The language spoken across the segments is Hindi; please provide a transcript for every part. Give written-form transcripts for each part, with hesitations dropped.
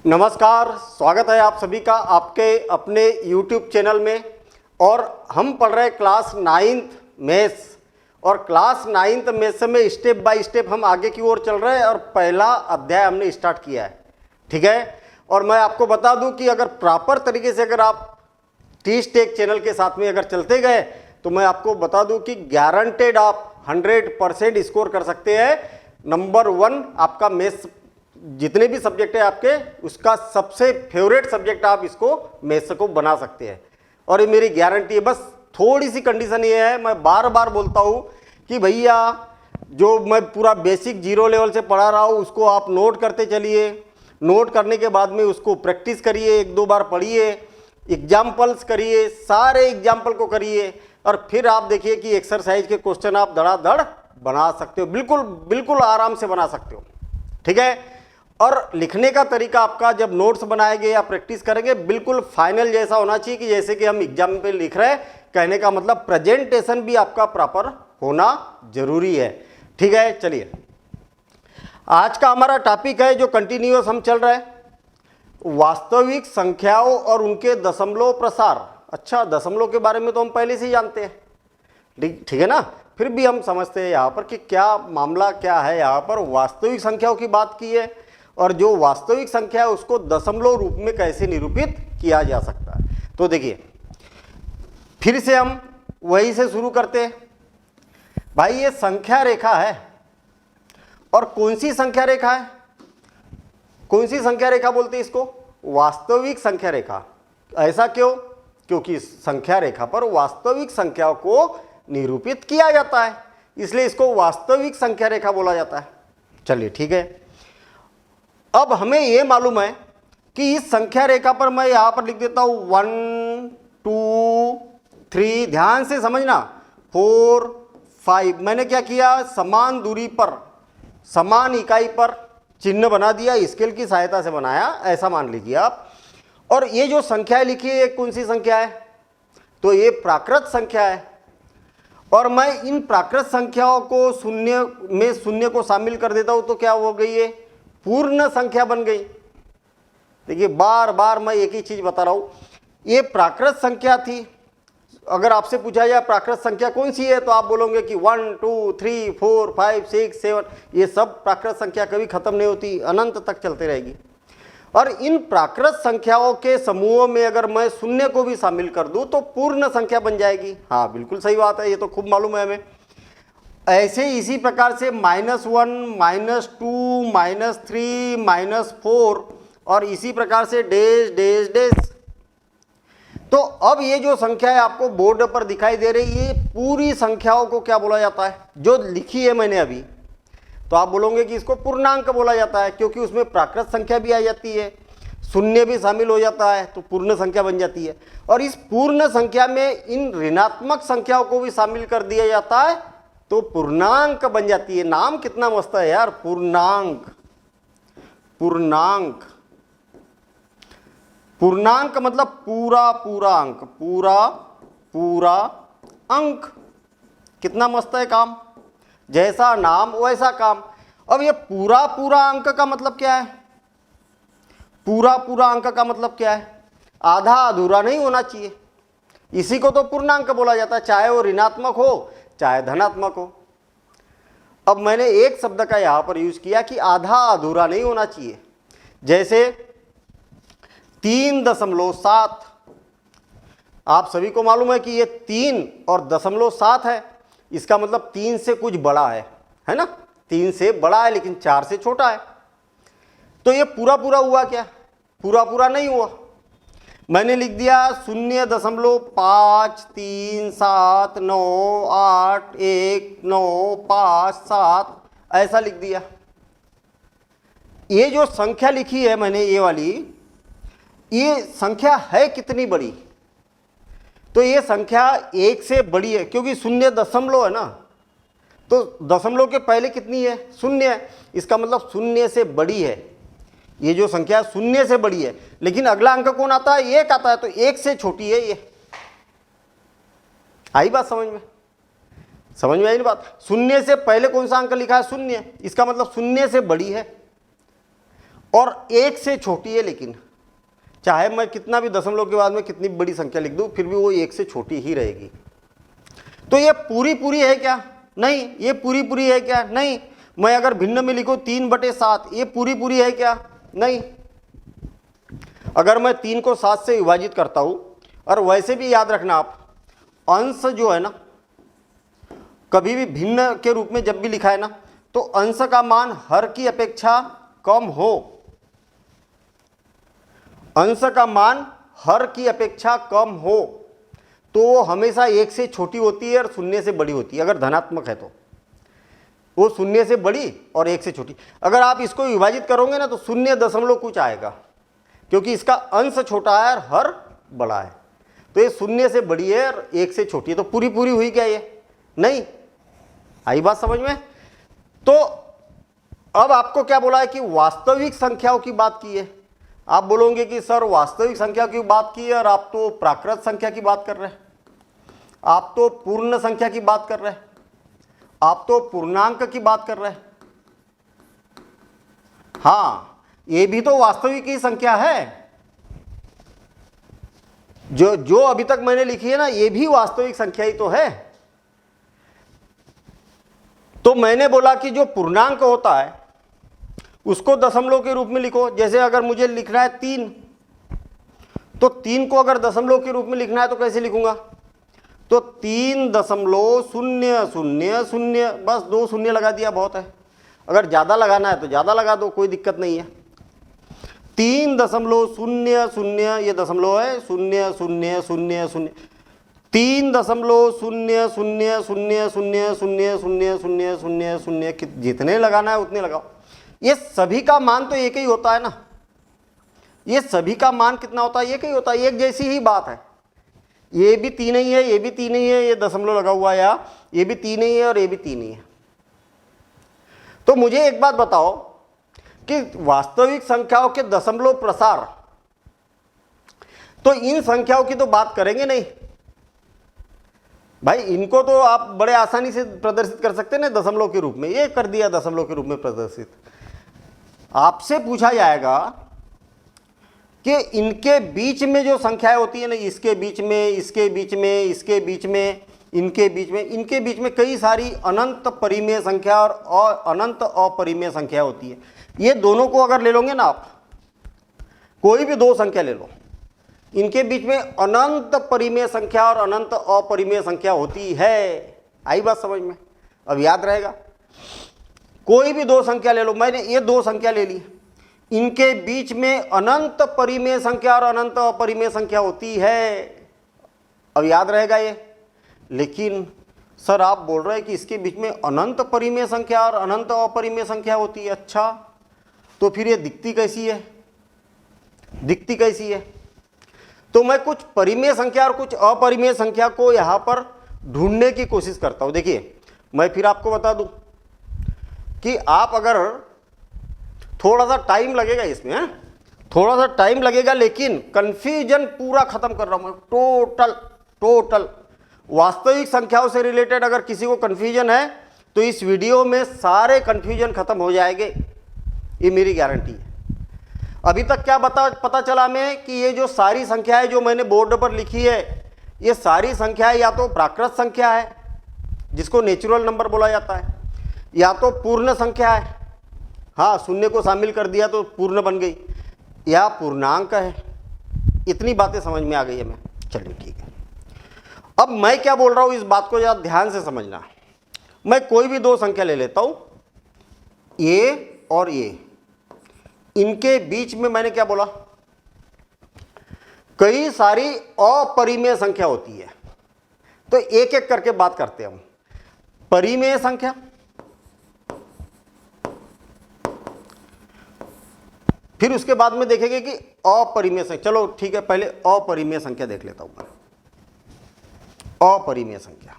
नमस्कार, स्वागत है आप सभी का आपके अपने YouTube चैनल में। और हम पढ़ रहे हैं क्लास 9th मैथ्स, और क्लास 9th मैथ्स में स्टेप बाय स्टेप हम आगे की ओर चल रहे हैं और पहला अध्याय हमने स्टार्ट किया है। ठीक है, और मैं आपको बता दूं कि अगर प्रॉपर तरीके से अगर आप टीच टेक चैनल के साथ में अगर चलते गए तो मैं आपको बता दूं कि गारंटेड आप 100% स्कोर कर सकते हैं। नंबर 1 आपका मैथ्स, जितने भी सब्जेक्ट है आपके, उसका सबसे फेवरेट सब्जेक्ट आप इसको मैथ्स को बना सकते हैं, और ये मेरी गारंटी है। बस थोड़ी सी कंडीशन ये है, मैं बार बार बोलता हूँ कि भैया जो मैं पूरा बेसिक 0 लेवल से पढ़ा रहा हूँ उसको आप नोट करते चलिए, नोट करने के बाद में उसको प्रैक्टिस करिए, 1-2 बार पढ़िए, एग्जाम्पल्स करिए, सारे एग्जाम्पल को करिए, और फिर आप देखिए कि एक्सरसाइज के क्वेश्चन आप धड़ाधड़ बना सकते हो, बिल्कुल बिल्कुल आराम से बना सकते हो। ठीक है, और लिखने का तरीका आपका जब नोट्स बनाएंगे या प्रैक्टिस करेंगे बिल्कुल फाइनल जैसा होना चाहिए कि जैसे कि हम एग्जाम पे लिख रहे हैं। कहने का मतलब प्रेजेंटेशन भी आपका प्रॉपर होना जरूरी है। ठीक है, चलिए आज का हमारा टॉपिक है जो कंटिन्यूअस हम चल रहे हैं, वास्तविक संख्याओं और उनके दशमलव प्रसार। अच्छा, दशमलव के बारे में तो हम पहले से ही जानते हैं, ठीक है ना, फिर भी हम समझते हैं यहाँ पर कि क्या मामला क्या है। यहाँ पर वास्तविक संख्याओं की बात की है, और जो वास्तविक संख्या है उसको दशमलव रूप में कैसे निरूपित किया जा सकता है। तो देखिए, फिर से हम वही से शुरू करते हैं। भाई ये संख्या रेखा है, और कौन सी संख्या रेखा है? कौन सी संख्या रेखा बोलते हैं इसको? वास्तविक संख्या रेखा। ऐसा क्यों? क्योंकि संख्या रेखा पर वास्तविक संख्याओं को निरूपित किया जाता है, इसलिए इसको वास्तविक संख्या रेखा बोला जाता है। चलिए ठीक है, अब हमें यह मालूम है कि इस संख्या रेखा पर मैं यहां पर लिख देता हूं 1 2 3, ध्यान से समझना, 4 5। मैंने क्या किया, समान दूरी पर, समान इकाई पर चिन्ह बना दिया, स्केल की सहायता से बनाया, ऐसा मान लीजिए आप। और ये जो संख्या लिखी है कौन सी संख्या है? तो ये प्राकृत संख्या है, और मैं इन प्राकृत संख्याओं को शून्य में शून्य को शामिल कर देता हूं तो क्या हो गई है? पूर्ण संख्या बन गई। देखिए बार बार मैं एक ही चीज बता रहा हूं, ये प्राकृत संख्या थी। अगर आपसे पूछा जाए प्राकृत संख्या कौन सी है तो आप बोलोगे कि 1 2 3 4 5 6 7। ये सब प्राकृत संख्या कभी खत्म नहीं होती, अनंत तक चलती रहेगी। और इन प्राकृत संख्याओं के समूहों में अगर मैं शून्य को भी शामिल कर दूं तो पूर्ण संख्या बन जाएगी। हाँ बिल्कुल सही बात है, ये तो खूब मालूम है हमें। ऐसे इसी प्रकार से -1 -2 -3 -4, और इसी प्रकार से डैश डैश डैश। तो अब ये जो संख्या है आपको बोर्ड पर दिखाई दे रही है, पूरी संख्याओं को क्या बोला जाता है? जो लिखी है मैंने अभी, तो आप बोलोगे कि इसको पूर्णांक बोला जाता है, क्योंकि उसमें प्राकृत संख्या भी आ जाती है, शून्य भी शामिल हो जाता है, तो पूर्ण संख्या बन जाती है। और इस पूर्ण संख्या में इन ऋणात्मक संख्याओं को भी शामिल कर दिया जाता है तो पूर्णांक बन जाती है। नाम कितना मस्त है यार, पूर्णांक। पूर्णांक, पूर्णांक मतलब पूरा पूरा अंक, पूरा पूरा अंक। कितना मस्त है काम, जैसा नाम वैसा काम। अब ये पूरा पूरा अंक का मतलब क्या है? पूरा पूरा अंक का मतलब क्या है? आधा अधूरा नहीं होना चाहिए, इसी को तो पूर्णांक बोला जाता है, चाहे वो ऋणात्मक हो चाहे धनात्मक हो। अब मैंने एक शब्द का यहां पर यूज किया कि आधा अधूरा नहीं होना चाहिए। जैसे 3.7, आप सभी को मालूम है कि ये 3 और 0.7 है, इसका मतलब 3 से कुछ बड़ा है ना, 3 से बड़ा है लेकिन 4 से छोटा है। तो ये पूरा पूरा हुआ क्या? पूरा पूरा नहीं हुआ। मैंने लिख दिया 0.537981957, ऐसा लिख दिया। ये जो संख्या लिखी है मैंने, ये वाली, ये संख्या है कितनी बड़ी? तो ये संख्या 1 से बड़ी है, क्योंकि शून्य दशमलव है ना, तो दशमलव के पहले कितनी है? शून्य है, इसका मतलब शून्य से बड़ी है। ये जो संख्या शून्य से बड़ी है, लेकिन अगला अंक कौन आता है? 1 आता है, तो 1 से छोटी है ये। आई बात समझ में? समझ में आई ना बात? शून्य से पहले कौन सा अंक लिखा है? शून्य, इसका मतलब शून्य से बड़ी है। और 1 से छोटी है, लेकिन चाहे मैं कितना भी दशमलव के बाद में कितनी बड़ी संख्या लिख दूं फिर भी वो 1 से छोटी ही रहेगी। तो ये पूरी पूरी है क्या? नहीं। ये पूरी पूरी है क्या? नहीं। मैं अगर भिन्न में लिखूं 3/7, ये पूरी पूरी है क्या? नहीं। अगर मैं 3 को 7 से विभाजित करता हूं, और वैसे भी याद रखना आप, अंश जो है ना, कभी भी भिन्न के रूप में जब भी लिखा है ना, तो अंश का मान हर की अपेक्षा कम हो, अंश का मान हर की अपेक्षा कम हो तो वो हमेशा 1 से छोटी होती है और 0 से बड़ी होती है। अगर धनात्मक है तो वो 0 से बड़ी और 1 से छोटी। अगर आप इसको विभाजित करोगे ना तो 0 दशमलव कुछ आएगा, क्योंकि इसका अंश छोटा है और हर बड़ा है। तो ये 0 से बड़ी है और 1 से छोटी है, तो पूरी पूरी हुई क्या ये? नहीं। आई बात समझ में? तो अब आपको क्या बोला है कि वास्तविक संख्याओं की बात की है। आप बोलोगे कि सर वास्तविक संख्या की बात की है और आप तो प्राकृत संख्या की बात कर रहे हैं, आप तो पूर्ण संख्या की बात कर रहे हैं, आप तो पूर्णांक की बात कर रहे हैं। हाँ, ये भी तो वास्तविक ही संख्या है। जो अभी तक मैंने लिखी है ना, ये भी वास्तविक संख्या ही तो है। तो मैंने बोला कि जो पूर्णांक होता है उसको दशमलव के रूप में लिखो। जैसे अगर मुझे लिखना है 3, तो 3 को अगर दशमलव के रूप में लिखना है तो कैसे लिखूंगा? तो 3.000, बस 2 शून्य लगा दिया, बहुत है। अगर ज़्यादा लगाना है तो ज़्यादा लगा दो, कोई दिक्कत नहीं है। 3.00, ये दशमलव है, 0.0000, 3.00000000 जितने लगाना है उतने लगाओ। ये सभी का मान तो एक ही होता है ना, ये सभी का मान कितना होता है? एक ही होता है, एक जैसी ही बात है। ये भी 3 ही है, ये भी 3 ही है, ये दशमलव लगा हुआ है, या ये भी 3 ही है और ये भी 3 ही है। तो मुझे एक बात बताओ कि वास्तविक संख्याओं के दशमलव प्रसार, तो इन संख्याओं की तो बात करेंगे नहीं भाई, इनको तो आप बड़े आसानी से प्रदर्शित कर सकते हैं ना दशमलव के रूप में। ये कर दिया दशमलव के रूप में प्रदर्शित। आपसे पूछा जाएगा कि इनके बीच में जो संख्याएं होती है ना, इसके बीच में, इसके बीच में, इसके बीच में, इनके बीच में, इनके बीच में कई सारी अनंत परिमेय संख्या और अनंत अपरिमेय संख्या होती है। ये दोनों को अगर ले लोगे ना आप, कोई भी 2 संख्या ले लो, इनके बीच में अनंत परिमेय संख्या और अनंत अपरिमेय संख्या होती है। आई बात समझ में? अब याद रहेगा। कोई भी 2 संख्या ले लो, मैंने ये 2 संख्या ले ली, इनके बीच में अनंत परिमेय संख्या और अनंत अपरिमेय संख्या होती है। अब याद रहेगा ये। लेकिन सर आप बोल रहे हैं कि इसके बीच में अनंत परिमेय संख्या और अनंत अपरिमेय संख्या होती है। अच्छा, तो फिर ये दिखती कैसी है? दिखती कैसी है? तो मैं कुछ परिमेय संख्या और कुछ अपरिमेय संख्या को यहाँ पर ढूंढने की कोशिश करता हूँ। देखिए, मैं फिर आपको बता दूँ कि आप अगर थोड़ा सा टाइम लगेगा इसमें, थोड़ा सा टाइम लगेगा, लेकिन कन्फ्यूजन पूरा खत्म कर रहा हूँ मैं। टोटल वास्तविक संख्याओं से रिलेटेड अगर किसी को कन्फ्यूजन है तो इस वीडियो में सारे कन्फ्यूजन खत्म हो जाएंगे, ये मेरी गारंटी है। अभी तक क्या पता चला हमें कि ये जो सारी संख्याएं जो मैंने बोर्ड पर लिखी है, ये सारी संख्याएं या तो प्राकृत संख्या है जिसको नेचुरल नंबर बोला जाता है, या तो पूर्ण संख्या है, हाँ 0 को शामिल कर दिया तो पूर्ण बन गई, या पूर्णांक है। इतनी बातें समझ में आ गई है मैं। चलिए ठीक है। अब मैं क्या बोल रहा हूँ इस बात को ज़रा ध्यान से समझना। मैं कोई भी 2 संख्या ले लेता हूँ, ये और ये, इनके बीच में मैंने क्या बोला? कई सारी अपरिमेय संख्या होती है। तो एक एक करके बात करते हैं हम। परिमेय संख्या, फिर उसके बाद में देखेंगे कि अपरिमेय संख्या। चलो ठीक है, पहले अपरिमेय संख्या देख लेता हूं मैं। अपरिमेय संख्या,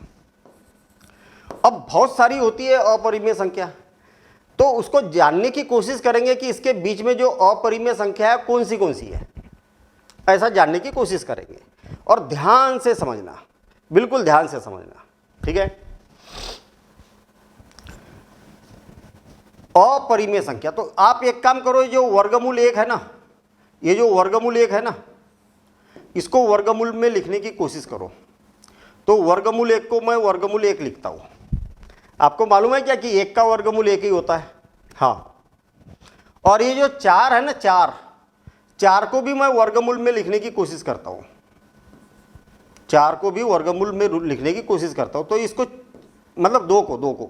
अब बहुत सारी होती है अपरिमेय संख्या, तो उसको जानने की कोशिश करेंगे कि इसके बीच में जो अपरिमेय संख्या है कौन सी है, ऐसा जानने की कोशिश करेंगे। और ध्यान से समझना, बिल्कुल ध्यान से समझना, ठीक है। अपरिमेय संख्या। तो आप एक काम करो, ये जो वर्गमूल 1 है ना, ये जो वर्गमूल 1 है ना, इसको वर्गमूल में लिखने की कोशिश करो। तो वर्गमूल 1 को मैं वर्गमूल 1 लिखता हूँ। आपको मालूम है क्या कि 1 का वर्गमूल 1 ही होता है। हाँ, और ये जो 4 है ना, 4 को भी मैं वर्गमूल में लिखने की कोशिश करता हूँ, 4 को भी वर्गमूल में लिखने की कोशिश करता हूँ। तो इसको मतलब 2 को,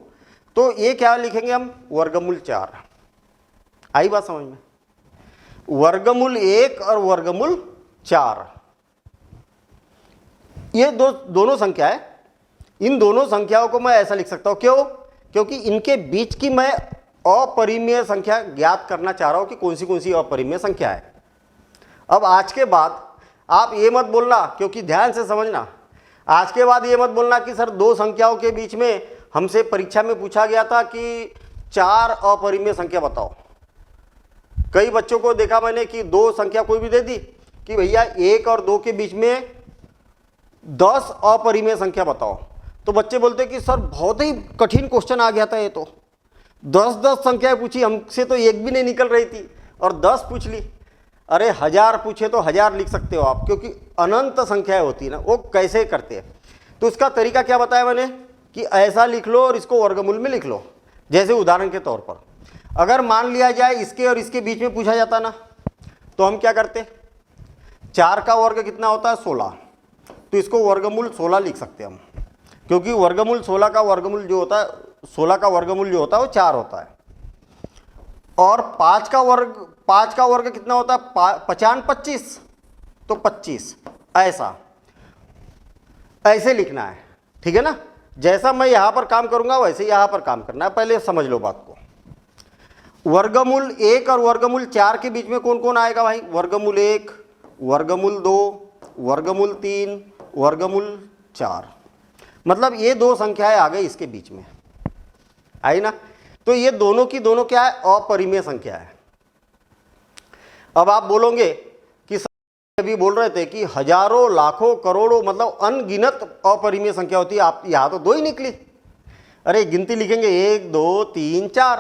तो ये क्या लिखेंगे हम, वर्गमूल 4। आई बात समझ में? वर्गमूल 1 और वर्गमूल 4, ये दोनों संख्या है। इन दोनों संख्याओं को मैं ऐसा लिख सकता हूं, क्यों? क्योंकि इनके बीच की मैं अपरिमेय संख्या ज्ञात करना चाह रहा हूं कि कौन सी अपरिमेय संख्या है। अब आज के बाद आप ये मत बोलना, क्योंकि ध्यान से समझना, आज के बाद ये मत बोलना कि सर 2 संख्याओं के बीच में हमसे परीक्षा में पूछा गया था कि 4 अपरिमेय संख्या बताओ। कई बच्चों को देखा मैंने कि 2 संख्या कोई भी दे दी कि भैया 1 और 2 के बीच में 10 अपरिमेय संख्या बताओ। तो बच्चे बोलते कि सर बहुत ही कठिन क्वेश्चन आ गया था, ये तो 10 संख्याएं पूछी, हमसे तो एक भी नहीं निकल रही थी और 10 पूछ ली। अरे 1000 पूछे तो 1000 लिख सकते हो आप, क्योंकि अनंत संख्याएं होती है ना। वो कैसे करते हैं, तो उसका तरीका क्या बताया मैंने कि ऐसा लिख लो और इसको वर्गमूल में लिख लो। जैसे उदाहरण के तौर पर अगर मान लिया जाए इसके और इसके बीच में पूछा जाता ना, तो हम क्या करते, 4 का वर्ग कितना होता है, 16, तो इसको वर्गमूल 16 लिख सकते हैं हम, क्योंकि वर्गमूल 16 का वर्गमूल जो होता है, 16 का वर्गमूल जो होता है वो 4 होता है। और 5 का वर्ग कितना होता है, 5 25, तो 25। ऐसे लिखना है, ठीक है ना। जैसा मैं यहां पर काम करूंगा वैसे यहां पर काम करना है। पहले समझ लो बात को। वर्गमूल 1 और वर्गमूल 4 के बीच में कौन कौन आएगा भाई, वर्गमूल 1, वर्गमूल 2, वर्गमूल 3, वर्गमूल 4, मतलब ये 2 संख्याएं आ गई इसके बीच में, आई ना। तो ये दोनों की दोनों क्या है, अपरिमेय संख्या है। अब आप बोलोगे कि अभी बोल रहे थे कि हजारों लाखों करोड़ों मतलब अनगिनत अपरिमेय संख्या होती है, आप यहां तो 2 ही निकली। अरे गिनती लिखेंगे 1 2 3 4,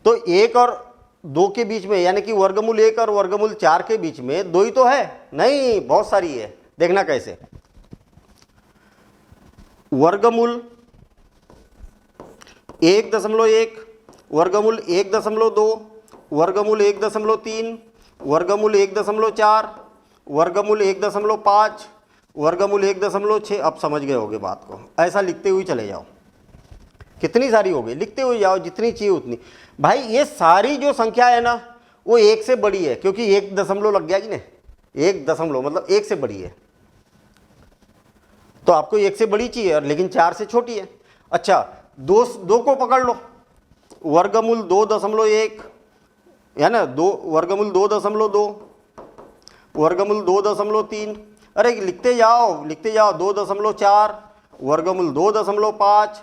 तो 1 और 2 के बीच में, यानी कि वर्गमूल 1 और वर्गमूल 4 के बीच में 2 ही तो है, नहीं बहुत सारी है। देखना कैसे, वर्गमूल 1.1, वर्गमूल 1.2, वर्गमूल 1.3, वर्गमूल 1.4, वर्गमूल 1.5, वर्गमूल 1.6। अब समझ गए होगे बात को, ऐसा लिखते हुए चले जाओ। कितनी सारी हो गई, लिखते हुए जाओ जितनी चाहिए उतनी। भाई ये सारी जो संख्या है ना वो 1 से बड़ी है, क्योंकि 1 दशमलव लग गया कि नहीं, 1 दशमलव मतलब 1 से बड़ी है, तो आपको 1 से बड़ी चाहिए, लेकिन 4 से छोटी है। अच्छा 2 को पकड़ लो, वर्गमूल 2.1 है ना, वर्गमूल 2.2, वर्गमूल 2.3, अरे लिखते जाओ 2.4, वर्गमूल 2.5,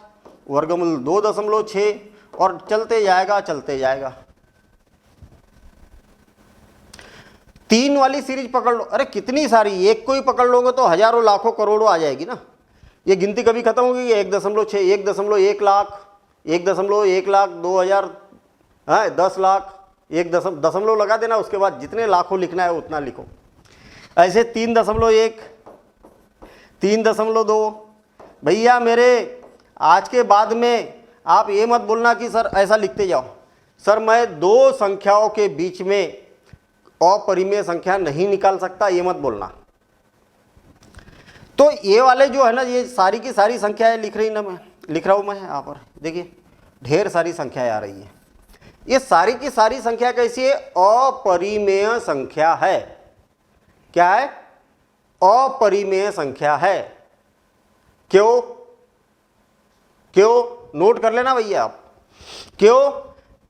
वर्गमूल 2.6, और चलते जाएगा। 3 वाली सीरीज पकड़ लो, अरे कितनी सारी, 1 को ही पकड़ लोगे तो हजारों लाखों करोड़ों आ जाएगी ना। ये गिनती कभी खत्म होगी, 1.6, 1.1 लाख, 1.1 लाख, 2000, 10 लाख, 1 दशमलव लगा देना, उसके बाद जितने लाखों लिखना है उतना लिखो। ऐसे 3.1, 3.2। भैया मेरे आज के बाद में आप ये मत बोलना कि सर ऐसा लिखते जाओ, सर मैं 2 संख्याओं के बीच में अपरिमेय संख्या नहीं निकाल सकता, ये मत बोलना। तो ये वाले जो है ना, ये सारी की सारी संख्याएं लिख रहा हूं मैं यहाँ पर, देखिए ढेर सारी संख्याएं आ रही है। ये सारी की सारी संख्या कैसी है, अपरिमेय संख्या है। क्या है, अपरिमेय संख्या है। क्यों नोट कर लेना भैया आप,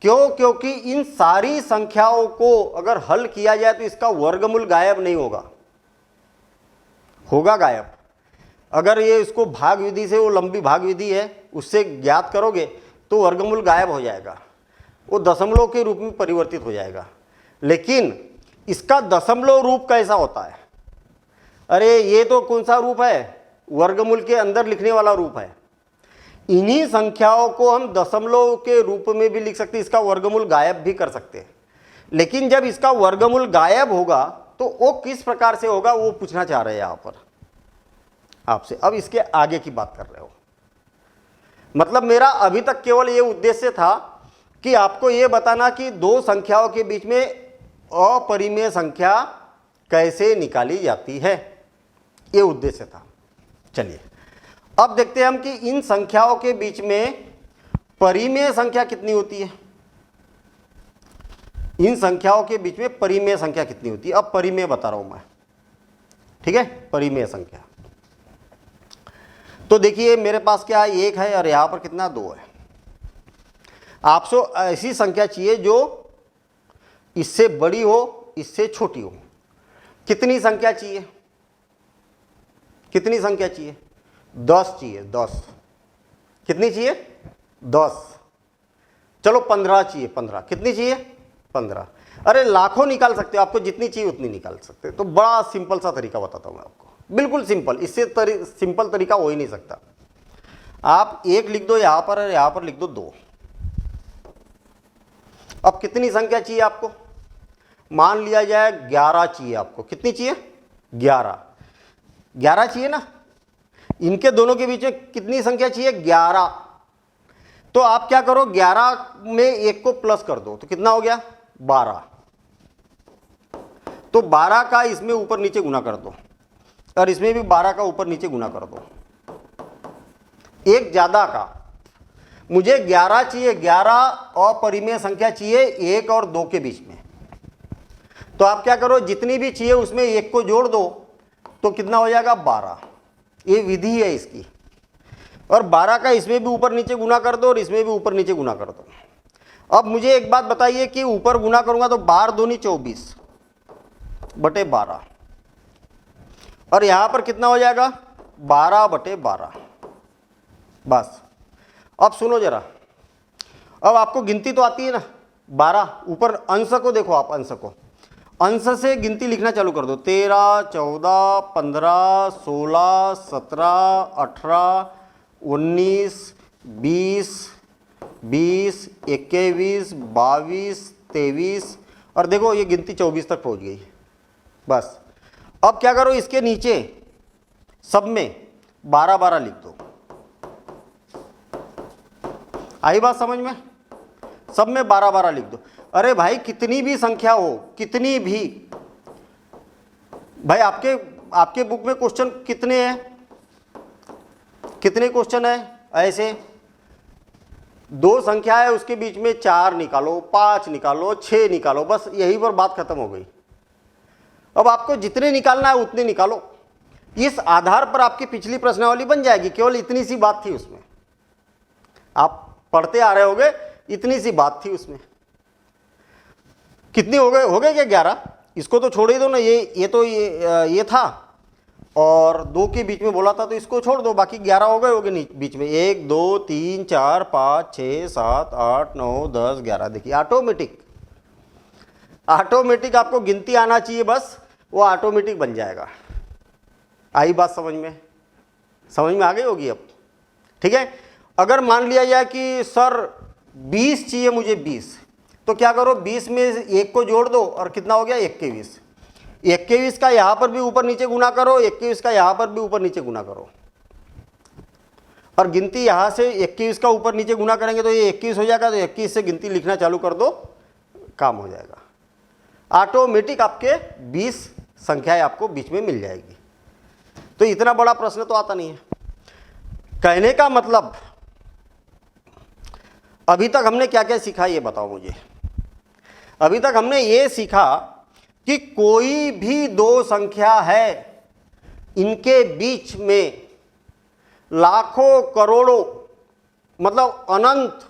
क्योंकि इन सारी संख्याओं को अगर हल किया जाए तो इसका वर्गमूल गायब नहीं होगा गायब। अगर ये इसको भाग विधि से, वो लंबी भाग विधि है उससे ज्ञात करोगे तो वर्गमूल गायब हो जाएगा, वो दशमलव के रूप में परिवर्तित हो जाएगा। लेकिन इसका दशमलव रूप कैसा होता है, अरे ये तो कौन सा रूप है, वर्गमूल के अंदर लिखने वाला रूप है। इन्हीं संख्याओं को हम दशमलव के रूप में भी लिख सकते हैं, इसका वर्गमूल गायब भी कर सकते हैं। लेकिन जब इसका वर्गमूल गायब होगा तो वो किस प्रकार से होगा वो पूछना चाह रहे हैं यहां पर आपसे। अब इसके आगे की बात कर रहे हो, मतलब मेरा अभी तक केवल ये उद्देश्य था कि आपको ये बताना कि दो संख्याओं के बीच में अपरिमेय संख्या कैसे निकाली जाती है, ये उद्देश्य था। चलिए अब देखते हैं हम कि इन संख्याओं के बीच में परिमेय संख्या कितनी होती है। इन संख्याओं के बीच में परिमेय संख्या कितनी होती है। अब परिमेय बता रहा हूं मैं, ठीक है, परिमेय संख्या। तो देखिए मेरे पास क्या है, 1 है और यहां पर कितना 2 है। आपको ऐसी संख्या चाहिए जो इससे बड़ी हो इससे छोटी हो। कितनी संख्या चाहिए, कितनी संख्या चाहिए, 10 चाहिए, 10। कितनी चाहिए, 10। चलो 15 चाहिए, 15। कितनी चाहिए, 15। अरे लाखों निकाल सकते हो, आपको जितनी चाहिए उतनी निकाल सकते हो। तो बड़ा सिंपल सा तरीका बताता हूं मैं आपको, बिल्कुल सिंपल, इससे सिंपल तरीका हो ही नहीं सकता। आप 1 लिख दो यहां पर और यहां पर लिख दो 2। अब कितनी संख्या चाहिए आपको, मान लिया जाए 11 चाहिए आपको। कितनी चाहिए, 11। 11 चाहिए ना। इनके दोनों के बीच में कितनी संख्या चाहिए, 11। तो आप क्या करो, 11 में 1 को प्लस कर दो तो कितना हो गया, 12। तो 12 का इसमें ऊपर नीचे गुना कर दो और इसमें भी 12 का ऊपर नीचे गुना कर दो। एक ज्यादा का, मुझे 11 चाहिए, 11 अपरिमेय संख्या चाहिए 1 और 2 के बीच में। तो आप क्या करो, जितनी भी चाहिए उसमें 1 को जोड़ दो तो कितना हो जाएगा, 12। ये विधि है इसकी। और 12 का इसमें भी ऊपर नीचे गुना कर दो और इसमें भी ऊपर नीचे गुना कर दो। अब मुझे एक बात बताइए कि ऊपर गुना करूंगा तो 12 दूनी 24 बटे 12 और यहां पर कितना हो जाएगा, 12 बटे 12। बस अब सुनो जरा, अब आपको गिनती तो आती है ना। 12 ऊपर अंश को देखो, आप अंश को, अंश से गिनती लिखना चालू कर दो। 13, 14, 15, 16, 17, 18, 19, 20, 21, 22, 23 और देखो ये गिनती 24 तक पहुंच गई। बस अब क्या करो, इसके नीचे सब में 12 लिख दो। आई बात समझ में, सब में 12 लिख दो। अरे भाई कितनी भी संख्या हो, कितनी भी, भाई आपके बुक में क्वेश्चन कितने हैं, कितने क्वेश्चन है, ऐसे 2 संख्या है उसके बीच में 4 निकालो, 5 निकालो, 6 निकालो, बस यही पर बात खत्म हो गई। अब आपको जितने निकालना है उतने निकालो। इस आधार पर आपकी पिछली प्रश्नावली बन जाएगी। केवल इतनी सी बात थी उसमें, आप पढ़ते आ रहे होगे, इतनी सी बात थी उसमें। कितनी हो गए क्या, 11। इसको तो छोड़ ही दो ना, ये था और 2 के बीच में बोला था तो इसको छोड़ दो, बाकी 11 हो गए बीच में। 1 2 3 4 5 6 7 8 9 10 11। देखिए ऑटोमेटिक आपको गिनती आना चाहिए, बस वो ऑटोमेटिक बन जाएगा। आई बात समझ में, समझ में आ गई होगी अब, ठीक है। अगर मान लिया जाए कि सर 20 चाहिए मुझे, 20, तो क्या करो, 20 में 1 को जोड़ दो और कितना हो गया, 21। 21 का यहां पर भी ऊपर नीचे गुना करो, 21 का यहां पर भी ऊपर नीचे गुना करो और गिनती यहां से 21 का ऊपर नीचे गुना करेंगे तो ये 21 हो जाएगा। तो 21 से गिनती लिखना चालू कर दो, काम हो जाएगा। ऑटोमेटिक आपके 20 संख्याएं आपको बीच में मिल जाएगी। तो इतना बड़ा प्रश्न तो आता नहीं है। कहने का मतलब, अभी तक हमने क्या क्या सीखा ये बताओ मुझे। अभी तक हमने ये सीखा कि कोई भी 2 संख्या है, इनके बीच में लाखों करोड़ों मतलब अनंत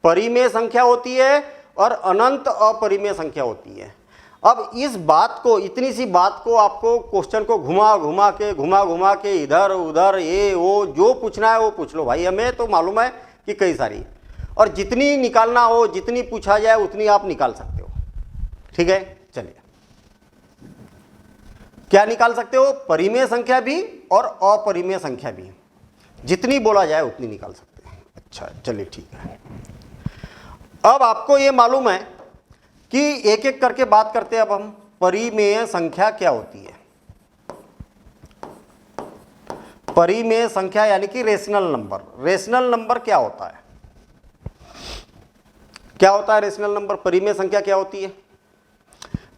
परिमेय संख्या होती है और अनंत अपरिमेय संख्या होती है। अब इस बात को, इतनी सी बात को आपको क्वेश्चन को घुमा घुमा के इधर उधर ये वो जो पूछना है वो पूछ लो भाई। हमें तो मालूम है कि कई सारी, और जितनी निकालना हो, जितनी पूछा जाए उतनी आप निकाल सकते हो, ठीक है। चलिए क्या निकाल सकते हो, परिमेय संख्या भी और अपरिमेय संख्या भी। जितनी बोला जाए उतनी निकाल सकते हैं। अच्छा चलिए ठीक है। अब आपको ये मालूम है कि एक एक करके बात करते हैं। अब हम परिमेय संख्या क्या होती है। परिमेय संख्या यानी कि रेशनल नंबर। रेशनल नंबर क्या होता है? क्या होता है रेशनल नंबर? परिमेय संख्या क्या होती है?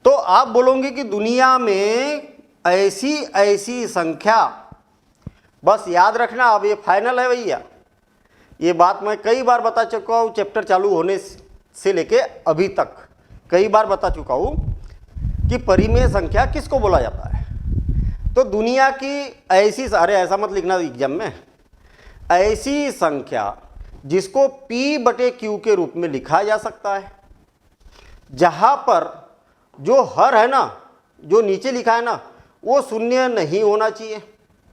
तो आप बोलोगे कि दुनिया में ऐसी ऐसी संख्या, बस याद रखना, अब ये फाइनल है भैया। ये बात मैं कई बार बता चुका हूँ, चैप्टर चालू होने से लेके अभी तक कई बार बता चुका हूँ कि परिमेय संख्या किसको बोला जाता है। तो दुनिया की ऐसी, अरे ऐसा मत लिखना एग्जाम में, ऐसी संख्या जिसको P/Q के रूप में लिखा जा सकता है, जहां पर जो हर है ना, जो नीचे लिखा है ना, वो शून्य नहीं होना चाहिए,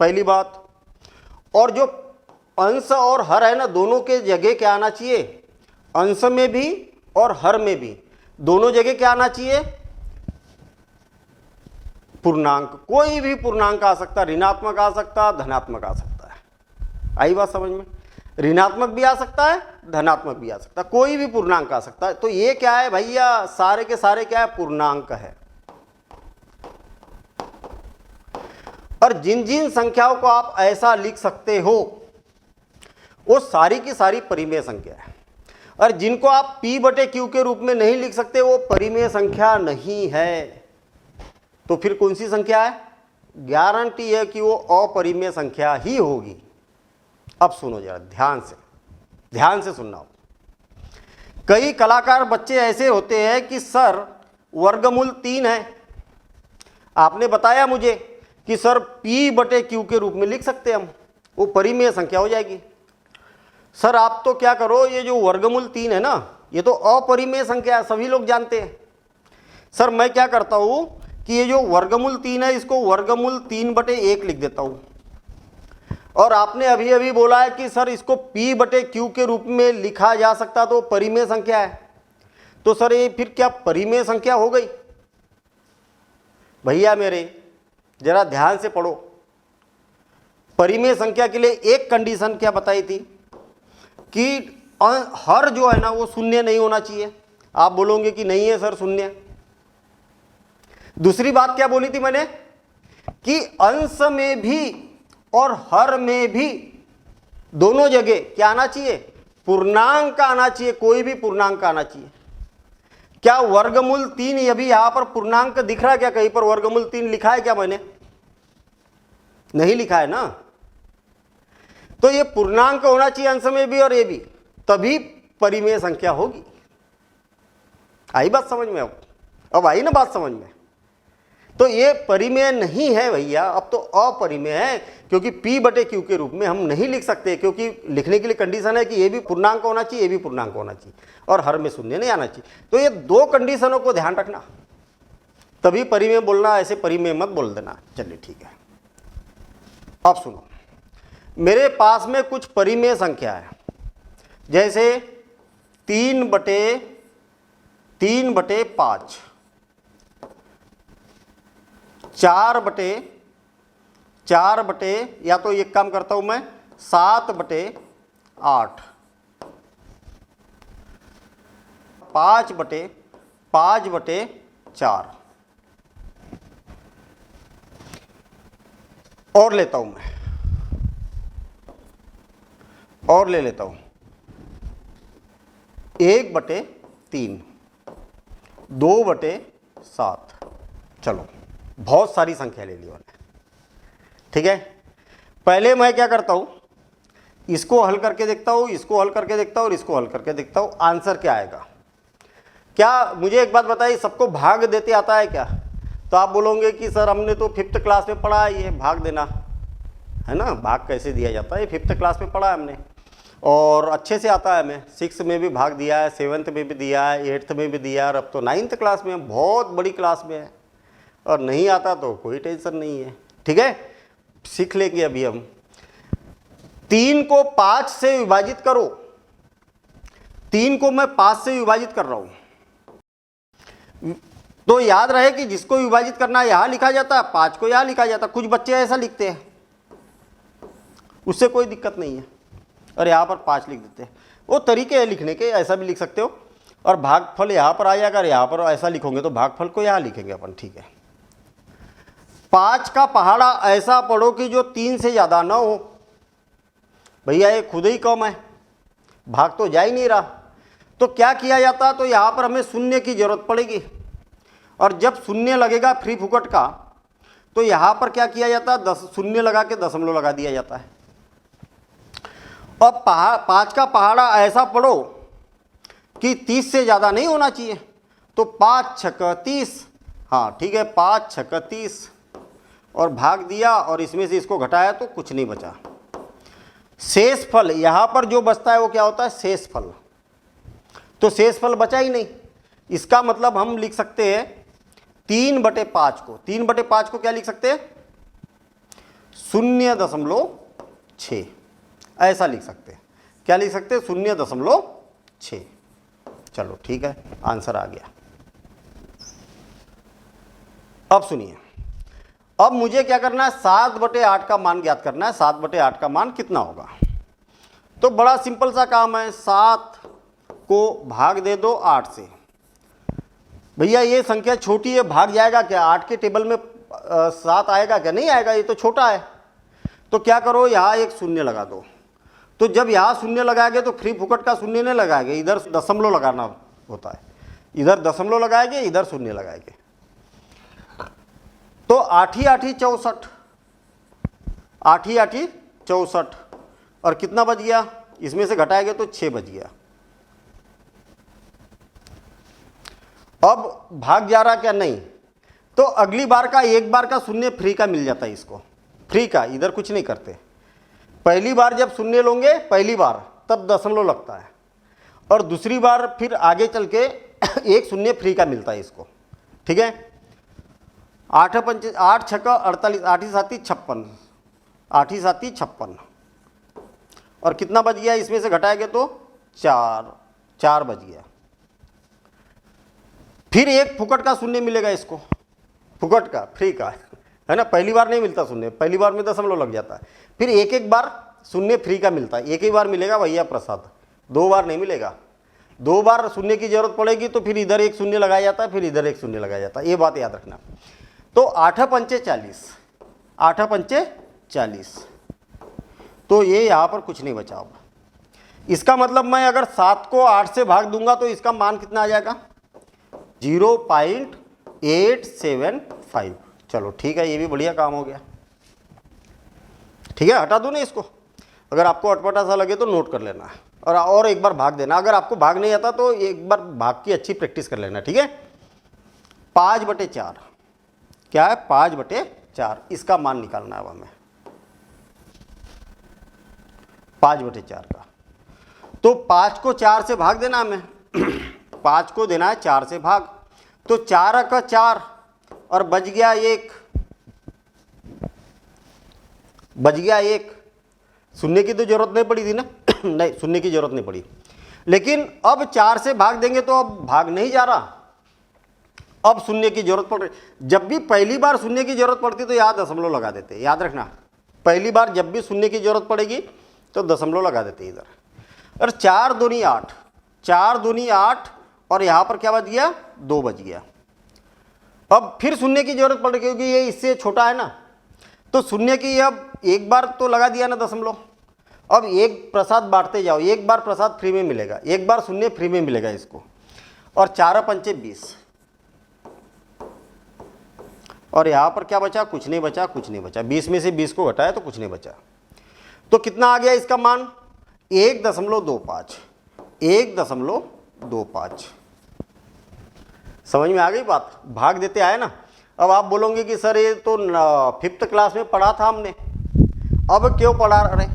पहली बात। और जो अंश और हर है ना, दोनों के जगह क्या आना चाहिए? अंश में भी और हर में भी दोनों जगह क्या आना चाहिए? पूर्णांक। कोई भी पूर्णांक आ सकता, ऋणात्मक आ सकता, धनात्मक आ सकता है। आई बात समझ में? ऋणात्मक भी आ सकता है, धनात्मक भी आ सकता है, कोई भी पूर्णांक आ सकता है। तो ये क्या है भैया? सारे के सारे क्या है? पूर्णांक है। और जिन जिन संख्याओं को आप ऐसा लिख सकते हो वो सारी की सारी परिमेय संख्या है। और जिनको आप P/Q के रूप में नहीं लिख सकते वो परिमेय संख्या नहीं है। तो फिर कौन सी संख्या है? गारंटी है कि वो अपरिमेय संख्या ही होगी। अब सुनो जरा ध्यान से सुनना हो। कई कलाकार बच्चे ऐसे होते हैं कि सर वर्गमूल 3 है, आपने बताया मुझे कि सर P/Q के रूप में लिख सकते हैं हम, वो परिमेय संख्या हो जाएगी। सर आप तो क्या करो, ये जो वर्गमूल 3 है ना, ये तो अपरिमेय संख्या है, सभी लोग जानते हैं। सर मैं क्या करता हूं कि ये जो वर्गमूल 3 है इसको वर्गमूल 3/1 लिख देता हूं। और आपने अभी अभी बोला है कि सर इसको P/Q के रूप में लिखा जा सकता, तो परिमेय संख्या है। तो सर ये फिर क्या परिमेय संख्या हो गई? भैया मेरे जरा ध्यान से पढ़ो। परिमेय संख्या के लिए एक कंडीशन क्या बताई थी कि हर जो है ना वो शून्य नहीं होना चाहिए। आप बोलोगे कि नहीं है सर शून्य। दूसरी बात क्या बोली थी मैंने कि अंश में भी और हर में भी दोनों जगह क्या आना चाहिए? पूर्णांक आना चाहिए, कोई भी पूर्णांक आना चाहिए। क्या वर्गमूल 3 अभी यहां पर पूर्णांक दिख रहा है क्या? कहीं पर वर्गमूल 3 लिखा है क्या मैंने? नहीं लिखा है ना। तो ये पूर्णांक होना चाहिए अंश में भी और ये भी, तभी परिमेय संख्या होगी। आई बात समझ में? अब आई ना बात समझ में? तो ये परिमेय नहीं है भैया, अब तो अपरिमेय है, क्योंकि P/Q के रूप में हम नहीं लिख सकते, क्योंकि लिखने के लिए कंडीशन है कि ये भी पूर्णांक होना चाहिए, ये भी पूर्णांक होना चाहिए, और हर में शून्य नहीं आना चाहिए। तो ये दो कंडीशनों को ध्यान रखना, तभी परिमेय बोलना, ऐसे परिमेय मत बोल देना। चलिए ठीक है। अब सुनो, मेरे पास में कुछ परिमेय संख्या है, जैसे 3/5, 4/4 या तो एक काम करता हूं मैं 7/8, 5/4 और लेता हूं मैं, और ले लेता हूं 1/3, 2/7। चलो बहुत सारी संख्या ले ली मैंने, ठीक है। पहले मैं क्या करता हूं, इसको हल करके देखता हूं, इसको हल करके देखता हूं और इसको हल करके देखता हूं, आंसर क्या आएगा। क्या मुझे एक बात बताइए, सबको भाग देते आता है क्या? तो आप बोलोगे कि सर हमने तो 5th क्लास में पढ़ा है ये भाग देना, है ना, भाग कैसे दिया जाता है, ये 5th क्लास में पढ़ा है हमने और अच्छे से आता है हमें। 6th में भी भाग दिया है, 7th में भी दिया है, 8th में भी दिया है, और अब तो 9th क्लास में, हम बहुत बड़ी क्लास में है, और नहीं आता तो कोई टेंशन नहीं है, ठीक है, सीख लेंगे अभी हम। 3 को 5 से विभाजित करो, 3 को मैं 5 से विभाजित कर रहा हूं, तो याद रहे कि जिसको विभाजित करना है यहां लिखा जाता है, 5 को यहां लिखा जाता है। कुछ बच्चे ऐसा लिखते हैं, उससे कोई दिक्कत नहीं है। और यहाँ पर 5 लिख देते हैं, वो तरीके हैं लिखने के, ऐसा भी लिख सकते हो। और भागफल यहाँ पर आ जाएगा, अगर यहाँ पर ऐसा लिखोगे तो भागफल को यहाँ लिखेंगे अपन, ठीक है। 5 का पहाड़ा ऐसा पढ़ो कि जो 3 से ज़्यादा ना हो। भैया ये खुद ही कम है, भाग तो जा ही नहीं रहा, तो क्या किया जाता, तो यहाँ पर हमें शून्य की जरूरत पड़ेगी। और जब शून्य लगेगा फ्री फुकट का, तो यहाँ पर क्या किया जाता है, 10 शून्य लगा के दशमलव लगा दिया जाता है। अब 5 का पहाड़ा ऐसा पढ़ो कि 30 से ज़्यादा नहीं होना चाहिए, तो 5 छक्का 30, हाँ ठीक है, 5 छक्का 30, और भाग दिया और इसमें से इसको घटाया तो कुछ नहीं बचा। शेष फल यहाँ पर जो बचता है वो क्या होता है, शेष फल। तो शेष फल बचा ही नहीं, इसका मतलब हम लिख सकते हैं 3/5 को, 3/5 को क्या लिख सकते हैं, 0.6, ऐसा लिख सकते हैं। क्या लिख सकते हैं, 0.6। चलो ठीक है, आंसर आ गया। अब सुनिए, अब मुझे क्या करना है, 7/8 का मान ज्ञात करना है। 7/8 का मान कितना होगा, तो बड़ा सिंपल सा काम है, 7 को भाग दे दो 8 से। भैया ये संख्या छोटी है, भाग जाएगा क्या, 8 के टेबल में 7 आएगा क्या, नहीं आएगा, ये तो छोटा है। तो क्या करो, यहाँ एक शून्य लगा दो। तो जब यहाँ शून्य लगाएंगे तो फ्री फुकट का शून्य नहीं लगाएंगे, इधर दशमलव लगाना होता है, इधर दशमलव लगाएंगे, इधर शून्य लगाएंगे। तो 8 × 8 = 64, 8 × 8 = 64, और कितना बच गया, इसमें से घटाएंगे तो 6 बच गया। अब भाग जा रहा क्या, नहीं, तो अगली बार का एक बार का शून्य फ्री का मिल जाता है इसको, फ्री का, इधर कुछ नहीं करते। पहली बार जब शून्य लोगे पहली बार, तब दशमलव लगता है, और दूसरी बार फिर आगे चल के एक शून्य फ्री का मिलता है इसको, ठीक है। 8 छक्का 48, 8 × 7 = 56, 8 × 7 = 56, और कितना बच गया, इसमें से घटाएंगे तो 4 बच गया। फिर एक फुकट का शून्य मिलेगा इसको, फुकट का, फ्री का, है ना। पहली बार नहीं मिलता शून्य, पहली बार में दशमलव लग जाता है। फिर एक बार शून्य फ्री का मिलता है, एक ही बार मिलेगा भैया प्रसाद, 2 बार नहीं मिलेगा। 2 बार शून्य की जरूरत पड़ेगी तो फिर इधर एक शून्य लगाया जाता है, फिर इधर एक शून्य लगाया जाता है, ये बात याद रखना। तो 8 × 5 = 40, 8 × 5 = 40, तो ये यहाँ पर कुछ नहीं बचा। अब इसका मतलब मैं अगर 7 को 8 से भाग दूंगा तो इसका मान कितना आ जाएगा, 0.875। चलो ठीक है, ये भी बढ़िया काम हो गया, ठीक है। हटा दूँ ना इसको, अगर आपको अटपटा सा लगे तो नोट कर लेना, और एक बार भाग देना। अगर आपको भाग नहीं आता तो एक बार भाग की अच्छी प्रैक्टिस कर लेना, ठीक है। 5/4 क्या है, 5/4, इसका मान निकालना है अब हमें, 5/4 का। तो 5 को 4 से भाग देना हमें 5 को देना है 4 से भाग, तो 4 × 4, और बच गया 1, बच गया 1। शून्य की तो जरूरत नहीं पड़ी थी ना नहीं, शून्य की जरूरत नहीं पड़ी, लेकिन अब 4 से भाग देंगे तो अब भाग नहीं जा रहा, अब शून्य की जरूरत पड़ रही। जब भी पहली बार शून्य की जरूरत पड़ती तो यहाँ दशमलव लगा देते, याद रखना, पहली बार जब भी शून्य की जरूरत पड़ेगी तो दशमलव लगा देते इधर। और 4 दूनी 8, 4 दूनी 8, और यहाँ पर क्या बच गया, 2 बच गया। अब फिर शून्य की जरूरत पड़ रही क्योंकि ये इससे छोटा है ना, तो शून्य की अब एक बार तो लगा दिया ना दशमलव, अब एक प्रसाद बांटते जाओ, एक बार प्रसाद फ्री में मिलेगा, एक बार शून्य फ्री में मिलेगा इसको। और 4 × 5 = 20, और यहाँ पर क्या बचा, कुछ नहीं बचा, कुछ नहीं बचा। 20 में से 20 को घटाया तो कुछ नहीं बचा। तो कितना आ गया इसका मान, 1.25, 1.25। समझ में आ गई बात, भाग देते आए ना। अब आप बोलोगे कि सर ये तो 5th क्लास में पढ़ा था हमने, अब क्यों पढ़ा रहे,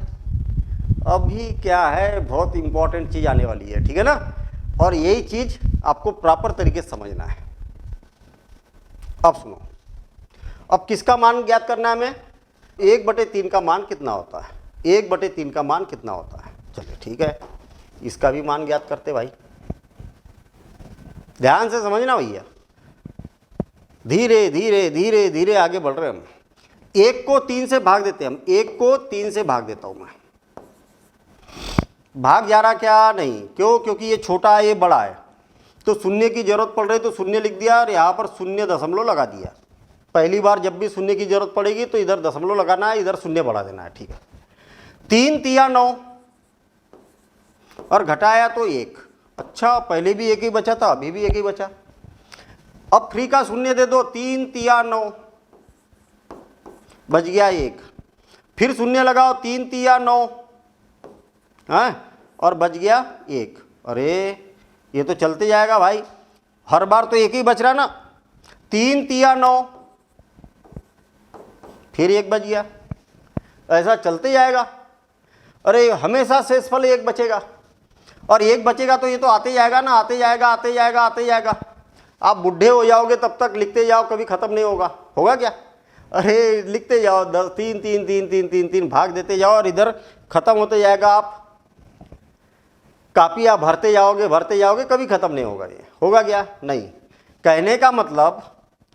अभी क्या है, बहुत इंपॉर्टेंट चीज़ आने वाली है, ठीक है ना। और यही चीज़ आपको प्रॉपर तरीके से समझना है। अब सुनो, अब किसका मान ज्ञात करना है हमें, 1/3 का मान कितना होता है, 1/3 का मान कितना होता है। चलिए ठीक है, इसका भी मान ज्ञात करते भाई, ध्यान से समझना भैया, धीरे धीरे धीरे धीरे आगे बढ़ रहे हम। 1 को 3 से भाग देते हैं हम, 1 को 3 से भाग देता हूं मैं। भाग जा रहा क्या? नहीं, क्यों? क्योंकि ये छोटा है, ये बड़ा है, तो शून्य की जरूरत पड़ रही तो शून्य लिख दिया और यहाँ पर शून्य दशमलव लगा दिया। पहली बार जब भी शून्य की जरूरत पड़ेगी तो इधर दशमलव लगाना है, इधर शून्य बढ़ा देना है, ठीक है। 3 तिया 9 और घटाया तो 1। अच्छा, पहले भी 1 ही बचा था, अभी भी 1 ही बचा। अब फ्री का शून्य दे दो, 3 तिया 9 बच गया 1। फिर शून्य लगाओ, 3 तिया 9 है और बच गया 1। अरे ये तो चलते जाएगा भाई, हर बार तो 1 ही बच रहा ना। 3 तिया 9 फिर 1 बच गया, ऐसा चलते जाएगा। अरे हमेशा शेषफल 1 बचेगा और 1 बचेगा तो ये तो आते जाएगा ना, आते जाएगा आते जाएगा आते जाएगा। आप बुढ़े हो जाओगे तब तक लिखते जाओ, कभी खत्म नहीं होगा। होगा क्या? अरे लिखते जाओ, 3 3 3 3 3 3 भाग देते जाओ और इधर खत्म होते जाएगा। आप कापियाँ भरते जाओगे, कभी खत्म नहीं होगा। ये होगा क्या? नहीं। कहने का मतलब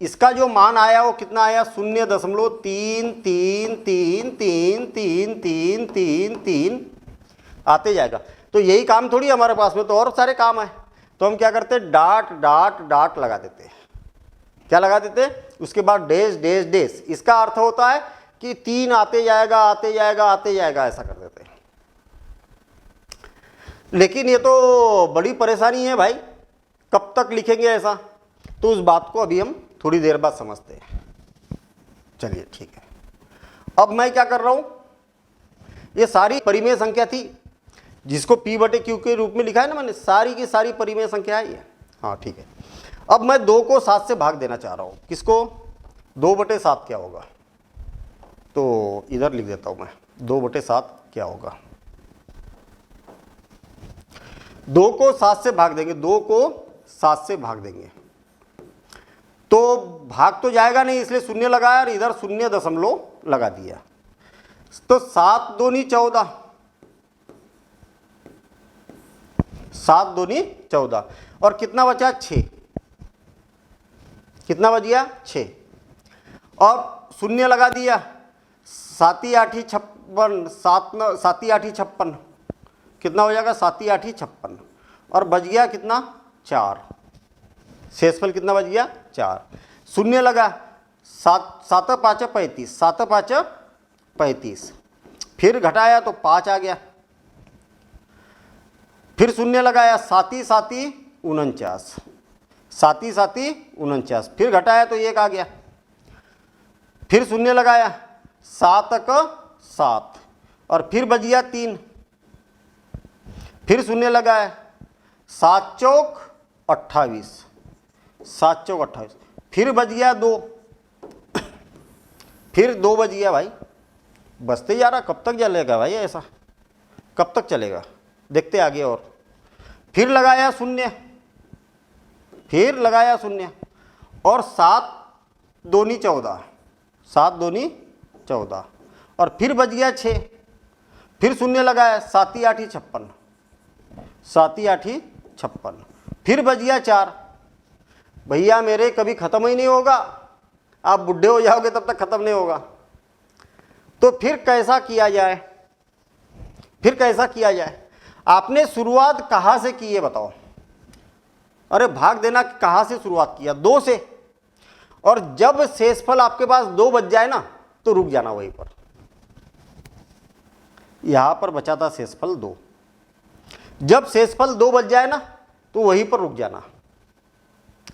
इसका जो मान आया वो कितना आया? 0.33333333 आते जाएगा। तो यही काम थोड़ी हमारे पास में, तो और सारे काम है। तो हम क्या करते हैं? डाट डाट डाट लगा देते हैं। क्या लगा देते हैं? उसके बाद डैश डैश डैश। इसका अर्थ होता है कि 3 आते जाएगा आते जाएगा आते जाएगा, ऐसा कर देते हैं। लेकिन ये तो बड़ी परेशानी है भाई, कब तक लिखेंगे ऐसा? तो उस बात को अभी हम थोड़ी देर बाद समझते हैं। चलिए ठीक है। अब मैं क्या कर रहा हूं, ये सारी परिमेय संख्या थी जिसको P/Q के रूप में लिखा है ना मैंने, सारी की सारी परिमेय संख्या है ये। हाँ ठीक है। अब मैं 2 को 7 से भाग देना चाह रहा हूं। किसको? 2/7 क्या होगा? तो इधर लिख देता हूं मैं, 2/7 क्या होगा। 2 को 7 से भाग देंगे, 2 को 7 से भाग देंगे तो भाग तो जाएगा नहीं, इसलिए शून्य लगाया और इधर 0 लगा दिया। तो 7 दूनी 14, 7 दूनी 14 और कितना बचा? 6। कितना बच गया? 6 और शून्य लगा दिया। 7 8 56, 7 8 56 कितना हो जाएगा? 7 8 56 और बच गया कितना? 4। शेषफल कितना बच गया? 4। शून्य लगा, 7 5 35, 7 5 35, फिर घटाया तो 5 आ गया। फिर शून्य लगाया, 7 7 49, 7 7 49, फिर घटाया तो 1 आ गया। फिर शून्य लगाया, 7 7 और फिर बच गया 3। फिर शून्य लगाया, 7 चौक 28, 7 चौक 28, फिर बच गया 2, फिर 2 बच गया भाई। बचते जा रहा, कब तक चलेगा भाई ऐसा? कब तक चलेगा? देखते आगे। और फिर लगाया शून्य, फिर लगाया शून्य और 7 दूनी 14, 7 दूनी 14 और फिर बच गया 6। फिर शून्य लगाया, 7 8 56, 7 8 56, फिर बच गया 4। भैया मेरे कभी खत्म ही नहीं होगा, आप बुढ़े हो जाओगे तब तक खत्म नहीं होगा। तो फिर कैसा किया जाए? फिर कैसा किया जाए? आपने शुरुआत कहाँ से की है बताओ? अरे भाग देना कहाँ से शुरुआत किया? 2 से। और जब शेषफल आपके पास 2 बच जाए ना तो रुक जाना वहीं पर। यहां पर बचा था शेषफल 2। जब शेषफल 2 बच जाए ना तो वहीं पर रुक जाना।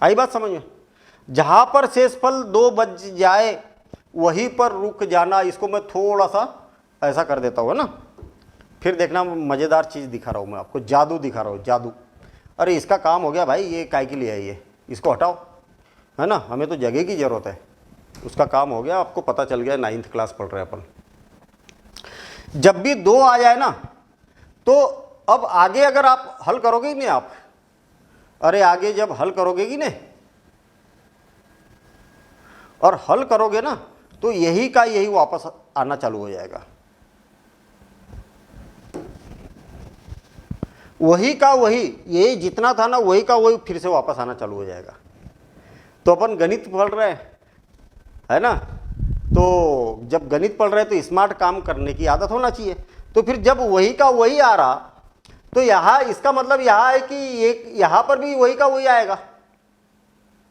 आई बात समझ में? जहां पर शेषफल 2 बच जाए वहीं पर रुक जाना। इसको मैं थोड़ा सा ऐसा कर देता हूँ ना, फिर देखना मज़ेदार चीज़ दिखा रहा हूँ मैं आपको, जादू दिखा रहा हूँ, जादू। अरे इसका काम हो गया भाई, ये काय के लिए है ये, इसको हटाओ, है ना, हमें तो जगह की ज़रूरत है। उसका काम हो गया, आपको पता चल गया, 9th क्लास पढ़ रहे हैं अपन। जब भी 2 आ जाए ना तो अब आगे अगर आप हल करोगे ही नहीं आप, अरे आगे जब हल करोगे ही नहीं और हल करोगे ना तो यही का यही वापस आना चालू हो जाएगा, वही का वही, ये जितना था ना वही का वही फिर से वापस आना चालू हो जाएगा। तो अपन गणित पढ़ रहे हैं, है ना, तो जब गणित पढ़ रहे तो स्मार्ट काम करने की आदत होना चाहिए। तो फिर जब वही का वही आ रहा तो यहाँ इसका मतलब यहाँ है कि एक यहाँ पर भी वही का वही आएगा।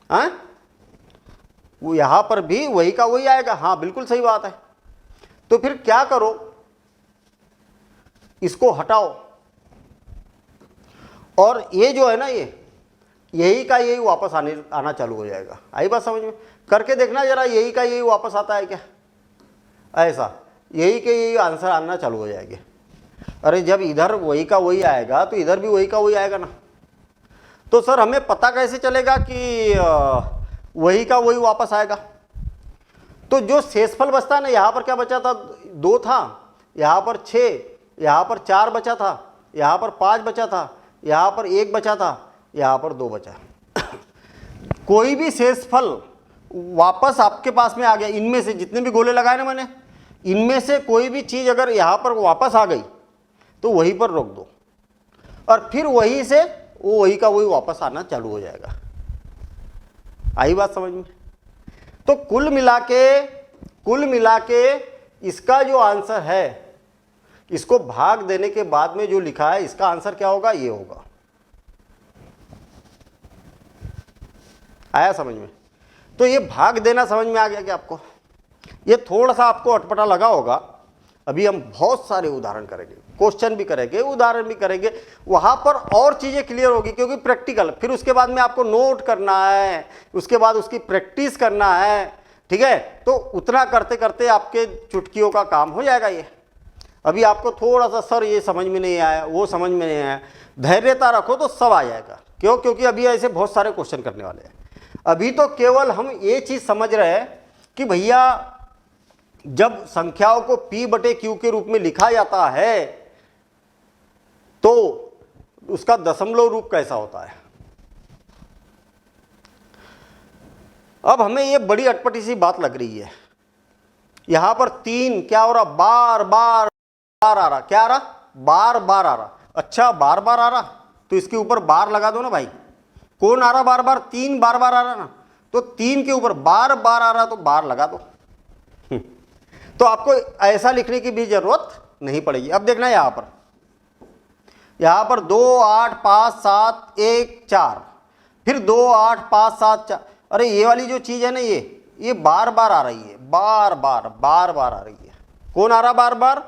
हाँ, वो यहाँ पर भी वही का वही आएगा। हाँ बिल्कुल सही बात है। तो फिर क्या करो, इसको हटाओ और ये जो है ना ये यही का यही वापस आना चालू हो जाएगा। आई बात समझ में? करके देखना जरा, यही का यही वापस आता है क्या? ऐसा यही के यही आंसर आना चालू हो जाएंगे। अरे जब इधर वही का वही आएगा तो इधर भी वही का वही आएगा ना। तो सर हमें पता कैसे चलेगा कि वही का वही वापस आएगा? तो जो शेषफल बचता है ना, यहाँ पर क्या बचा था? 2 था, यहाँ पर 6, यहाँ पर 4 बचा था, यहाँ पर 5 बचा था, यहाँ पर 1 बचा था, यहाँ पर 2 बचा। कोई भी शेषफल वापस आपके पास में आ गया, इनमें से जितने भी गोले लगाए ना मैंने, इनमें से कोई भी चीज़ अगर यहाँ पर वापस आ गई तो वहीं पर रोक दो और फिर वहीं से वो वही का वही वापस आना चालू हो जाएगा। आई बात समझ में? तो कुल मिला के इसका जो आंसर है, इसको भाग देने के बाद में जो लिखा है, इसका आंसर क्या होगा? ये होगा। आया समझ में? तो ये भाग देना समझ में आ गया कि आपको? ये थोड़ा सा आपको अटपटा लगा होगा। अभी हम बहुत सारे उदाहरण करेंगे, क्वेश्चन भी करेंगे, उदाहरण भी करेंगे, वहां पर और चीजें क्लियर होगी क्योंकि प्रैक्टिकल, फिर उसके बाद में आपको नोट करना है, उसके बाद उसकी प्रैक्टिस करना है। ठीक है, तो उतना करते करते आपके चुटकियों का काम हो जाएगा। ये अभी आपको थोड़ा सा सर ये समझ में नहीं आया, वो समझ में नहीं आया, धैर्यता रखो तो सब आ जाएगा। क्यों? क्योंकि अभी ऐसे बहुत सारे क्वेश्चन करने वाले हैं। अभी तो केवल हम ये चीज समझ रहे हैं कि भैया जब संख्याओं को P/Q के रूप में लिखा जाता है तो उसका दशमलव रूप कैसा होता है। अब हमें ये बड़ी अटपटी सी बात लग रही है। यहां पर 3 क्या हो रहा? बार बार बार आ रहा। क्या आ रहा? बार बार आ रहा। अच्छा, बार बार आ रहा तो इसके ऊपर बार लगा दो ना भाई। कौन आ रहा बार बार? 3 बार बार आ रहा ना, तो 3 के ऊपर बार बार आ रहा तो बार लगा दो। तो आपको ऐसा लिखने की भी जरूरत नहीं पड़ेगी। अब देखना यहां पर 2 8 5 7 1 4, फिर 2 8 5 7 4। अरे ये वाली जो चीज है ना, ये बार बार आ रही है, बार बार आ रही है। कौन आ रहा बार बार?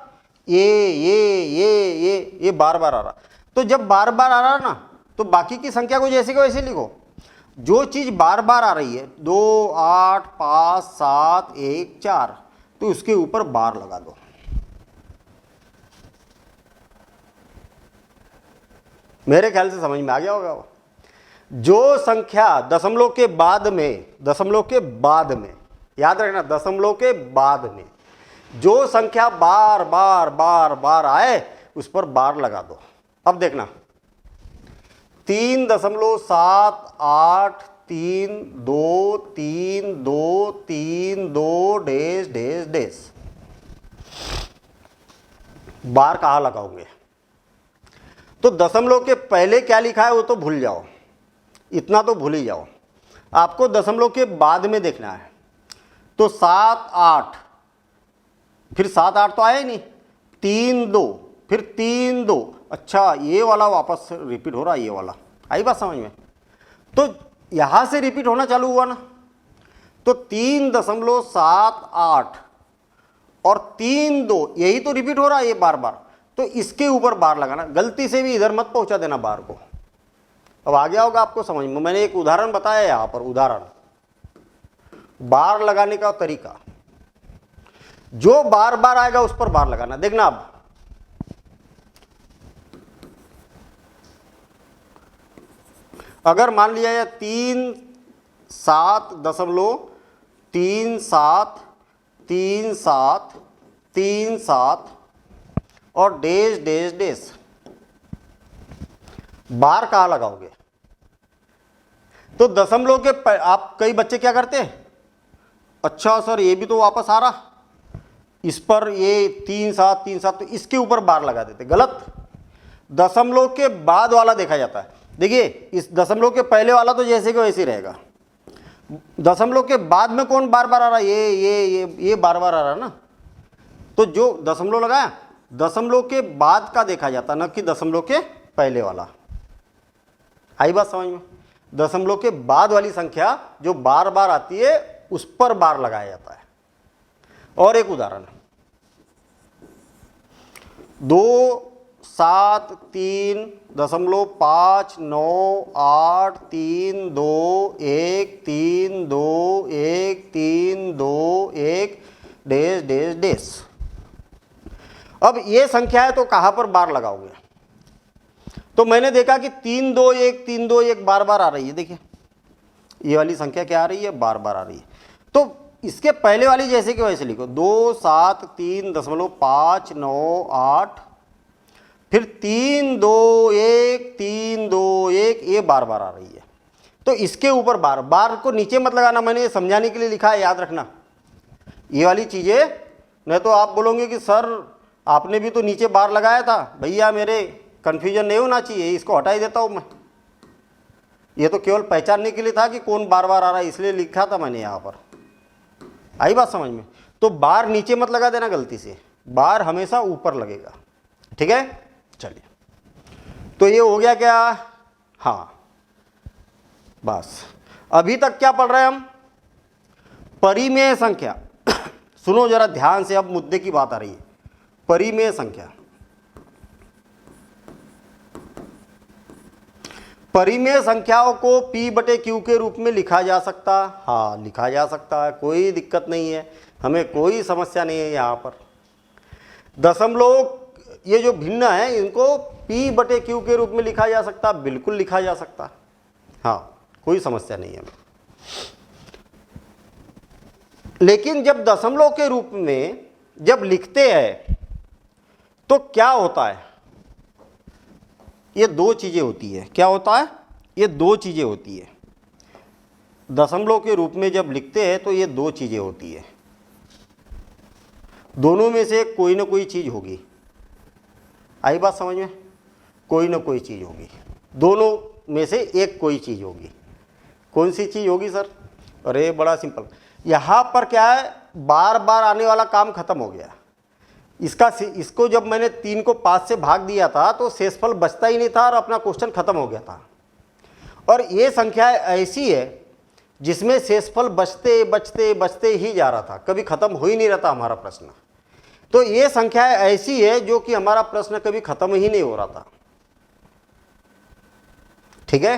ये बार बार आ रहा। तो जब बार बार आ रहा ना, तो बाकी की संख्या को जैसे को वैसे लिखो। जो चीज बार बार आ रही है, 2 8 5 7 1 4, तो उसके ऊपर बार लगा दो। मेरे ख्याल से समझ में आ गया होगा। जो संख्या दशमलव के बाद में याद रखना, दशमलव के बाद में जो संख्या बार बार आए उस पर बार लगा दो। अब देखना 3.783232322 डैश डैश डैश। बार कहाँ लगाओगे? तो दशमलव के पहले क्या लिखा है वो तो भूल जाओ, इतना तो भूल ही जाओ। आपको दशमलव के बाद में देखना है। तो 7 8, फिर 7 8 तो आया ही नहीं, 3 2, फिर 3 2। अच्छा, ये वाला वापस रिपीट हो रहा है, ये वाला। आई बात समझ में? तो यहां से रिपीट होना चालू हुआ ना, तो 3.78 और 3 2, यही तो रिपीट हो रहा है ये बार बार। तो इसके ऊपर बार लगाना, गलती से भी इधर मत पहुंचा देना बार को। अब आ गया होगा आपको समझ में। मैंने एक उदाहरण बताया यहां पर, उदाहरण बार लगाने का तरीका। जो बार बार आएगा उस पर बार लगाना। देखना अब अगर मान लिया या 3.7373737 और डैश डैश डैश, बार कहाँ लगाओगे? तो दशमलव के आप कई बच्चे क्या करते हैं, अच्छा सर ये भी तो वापस आ रहा, इस पर ये 3 7 तो इसके ऊपर बार लगा देते। गलत। दशमलव के बाद वाला देखा जाता है। देखिए इस दशमलव के पहले वाला तो जैसे कि वैसे ही रहेगा। दशमलव के बाद में कौन बार बार आ रहा है? ये बार बार आ रहा है ना। तो जो दशमलव लगाया, दशमलव के बाद का देखा जाता, न कि दशमलव के पहले वाला। आई बात समझ में? दशमलव के बाद वाली संख्या जो बार बार आती है उस पर बार लगाया जाता है। और एक उदाहरण, 273.98321321321 डैश डैश डैश। अब ये संख्या है तो कहाँ पर बार लगाओगे? तो मैंने देखा कि 321 बार बार आ रही है। देखिए ये वाली संख्या क्या आ रही है? बार बार आ रही है। तो इसके पहले वाली जैसे कि वैसे लिखो, 273.598, फिर 321 ये बार बार आ रही है। तो इसके ऊपर बार बार को नीचे मत लगाना, मैंने ये समझाने के लिए लिखा है, याद रखना ये वाली चीज़ें। नहीं तो आप बोलोगे कि सर आपने भी तो नीचे बार लगाया था। भैया मेरे कन्फ्यूजन नहीं होना चाहिए, इसको हटा ही देता हूँ मैं। ये तो केवल पहचानने के लिए था कि कौन बार बार आ रहा है, इसलिए लिखा था मैंने यहाँ पर। आई बात समझ में? तो बार नीचे मत लगा देना गलती से, बार हमेशा ऊपर लगेगा। ठीक है, चलिए। तो ये हो गया क्या? हाँ, बस अभी तक क्या पढ़ रहे हैं हम? परिमेय संख्या। सुनो जरा ध्यान से, अब मुद्दे की बात आ रही है। परिमेय संख्या, परिमेय संख्याओं को P/Q के रूप में लिखा जा सकता। हाँ, लिखा जा सकता है, कोई दिक्कत नहीं है, हमें कोई समस्या नहीं है यहाँ पर। दशमलव ये जो भिन्न है इनको P/Q के रूप में लिखा जा सकता, बिल्कुल लिखा जा सकता। हाँ, कोई समस्या नहीं है। लेकिन जब दशमलव के रूप में जब लिखते हैं तो क्या होता है? ये दो चीज़ें होती है। क्या होता है? ये दो चीज़ें होती है। दशमलव के रूप में जब लिखते हैं तो ये दो चीज़ें होती है, दोनों में से कोई ना कोई चीज़ होगी। आई बात समझ में? कोई ना कोई चीज़ होगी, दोनों में से एक कोई चीज़ होगी। कौन सी चीज़ होगी सर? अरे बड़ा सिंपल, यहाँ पर क्या है, बार बार आने वाला काम खत्म हो गया। इसको जब मैंने 3 को 5 से भाग दिया था तो शेषफल बचता ही नहीं था और अपना क्वेश्चन खत्म हो गया था। और ये संख्या ऐसी है जिसमें शेषफल बचते बचते बचते ही जा रहा था, कभी खत्म हो ही नहीं रहा था हमारा प्रश्न। तो ये संख्या ऐसी है जो कि हमारा प्रश्न कभी खत्म ही नहीं हो रहा था। ठीक है,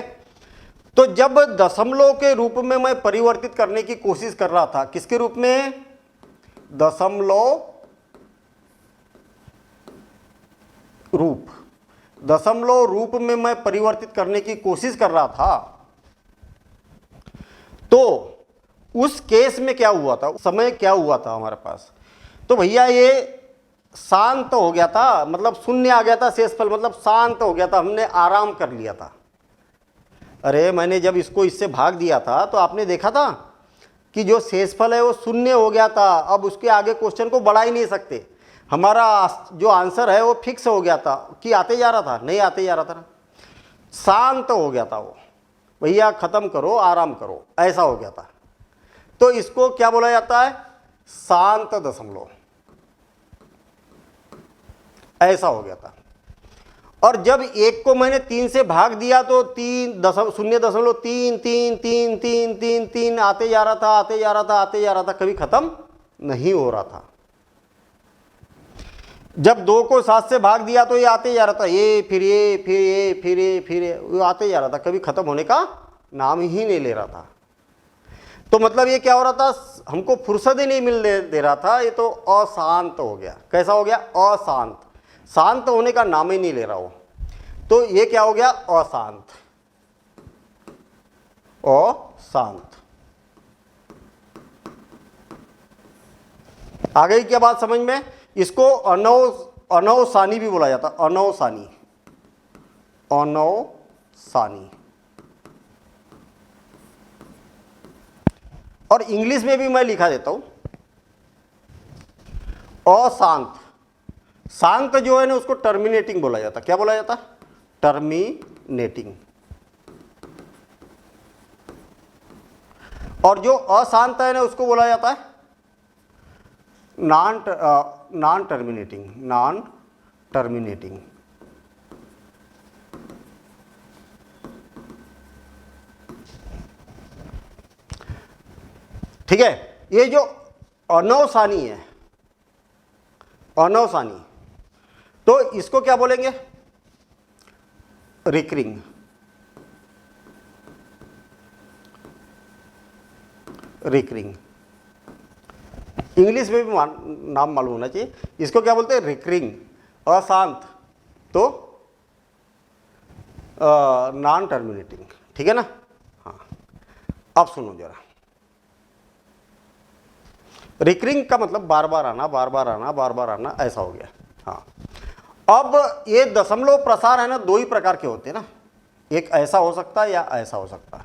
तो जब दशमलव के रूप में मैं परिवर्तित करने की कोशिश कर रहा था, किसके रूप में? दशमलव रूप, दशमलव रूप में मैं परिवर्तित करने की कोशिश कर रहा था, तो उस केस में क्या हुआ था? उस समय क्या हुआ था हमारे पास? तो भैया ये शांत हो गया था, मतलब शून्य आ गया था शेषफल, मतलब शांत हो गया था, हमने आराम कर लिया था। अरे मैंने जब इसको इससे भाग दिया था तो आपने देखा था कि जो शेषफल है वो शून्य हो गया था। अब उसके आगे क्वेश्चन को बढ़ा ही नहीं सकते, हमारा जो आंसर है वो फिक्स हो गया था कि आते जा रहा था, नहीं आते जा रहा था ना, शांत हो गया था वो। भैया ख़त्म करो, आराम करो, ऐसा हो गया था। तो इसको क्या बोला जाता है? शांत दशमलव। ऐसा हो गया था। और जब एक को मैंने 3 से भाग दिया तो 0.3333333 आते जा रहा था, आते जा रहा था, आते जा रहा था, कभी खत्म नहीं हो रहा था। जब 2 को 7 से भाग दिया तो ये आते जा रहा था, ये फिर ये फिर ये फिर ये फिर ये, वो आते जा रहा था, कभी खत्म होने का नाम ही नहीं ले रहा था। तो मतलब ये क्या हो रहा था? हमको फुर्सत ही नहीं मिल दे रहा था, ये तो अशांत हो गया। कैसा हो गया? अशांत। शांत होने का नाम ही नहीं ले रहा हो, तो ये क्या हो गया? अशांत। अशांत। आ गई क्या बात समझ में? इसको अनौसानी भी बोला जाता, अनौसानी, अनौसानी। और इंग्लिश में भी मैं लिखा देता हूं, अशांत। शांत जो है ना उसको टर्मिनेटिंग बोला जाता। क्या बोला जाता? टर्मिनेटिंग। और जो अशांत है ना उसको बोला जाता है नॉन टर्मिनेटिंग। ठीक है। ये जो अनवसानी है, अनवसानी, तो इसको क्या बोलेंगे? रिकरिंग। इंग्लिश में भी नाम मालूम होना चाहिए। इसको क्या बोलते हैं? रिकरिंग। अशांत तो नॉन टर्मिनेटिंग। ठीक है ना? हाँ, अब सुनो जरा। रिकरिंग का मतलब बार बार आना, बार बार आना, बार बार आना, ऐसा हो गया। हाँ, अब ये दशमलव प्रसार है ना, दो ही प्रकार के होते हैं ना, एक ऐसा हो सकता है या ऐसा हो सकता है।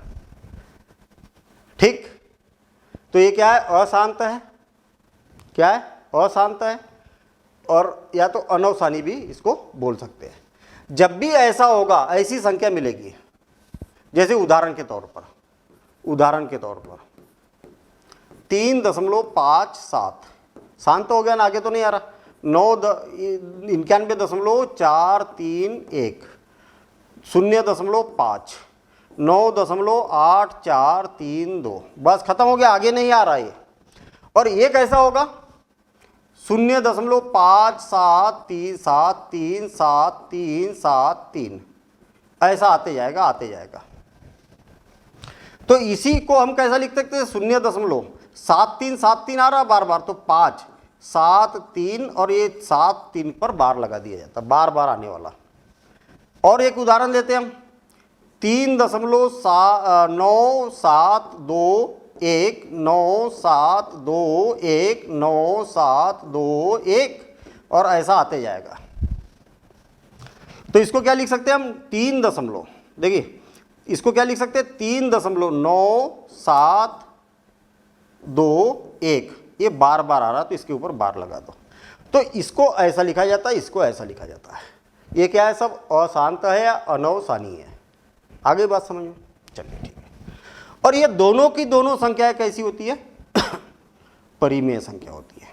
ठीक, तो ये क्या है? अशांत है। क्या है? अशांत है। और या तो अनवसानी भी इसको बोल सकते हैं। जब भी ऐसा होगा, ऐसी संख्या मिलेगी, जैसे उदाहरण के तौर पर 3.57 शांत हो गया ना, आगे तो नहीं आ रहा। 91.431 0.5 9.8432 बस खत्म हो गया, आगे नहीं आ रहा है। और ये कैसा होगा? 0.57373737 ऐसा आते जाएगा, आते जाएगा। तो इसी को हम कैसा लिख सकते हैं? 0.7373 आ रहा बार बार, तो 5 7 3 और ये 7 3 पर बार लगा दिया जाता, बार बार आने वाला। और एक उदाहरण देते हैं हम, 3.972197219721 और ऐसा आते जाएगा। तो इसको क्या लिख सकते हैं हम? 3 दशमलव, देखिए इसको क्या लिख सकते हैं? 3.9721। ये बार बार आ रहा तो इसके ऊपर बार लगा दो। तो इसको ऐसा लिखा जाता है, इसको ऐसा लिखा जाता है। ये क्या है? सब अशांत है या अनवसानी है। आगे बात समझ में? चलिए ठीक है। और ये दोनों की दोनों संख्याएं कैसी होती है? परिमेय संख्या होती है,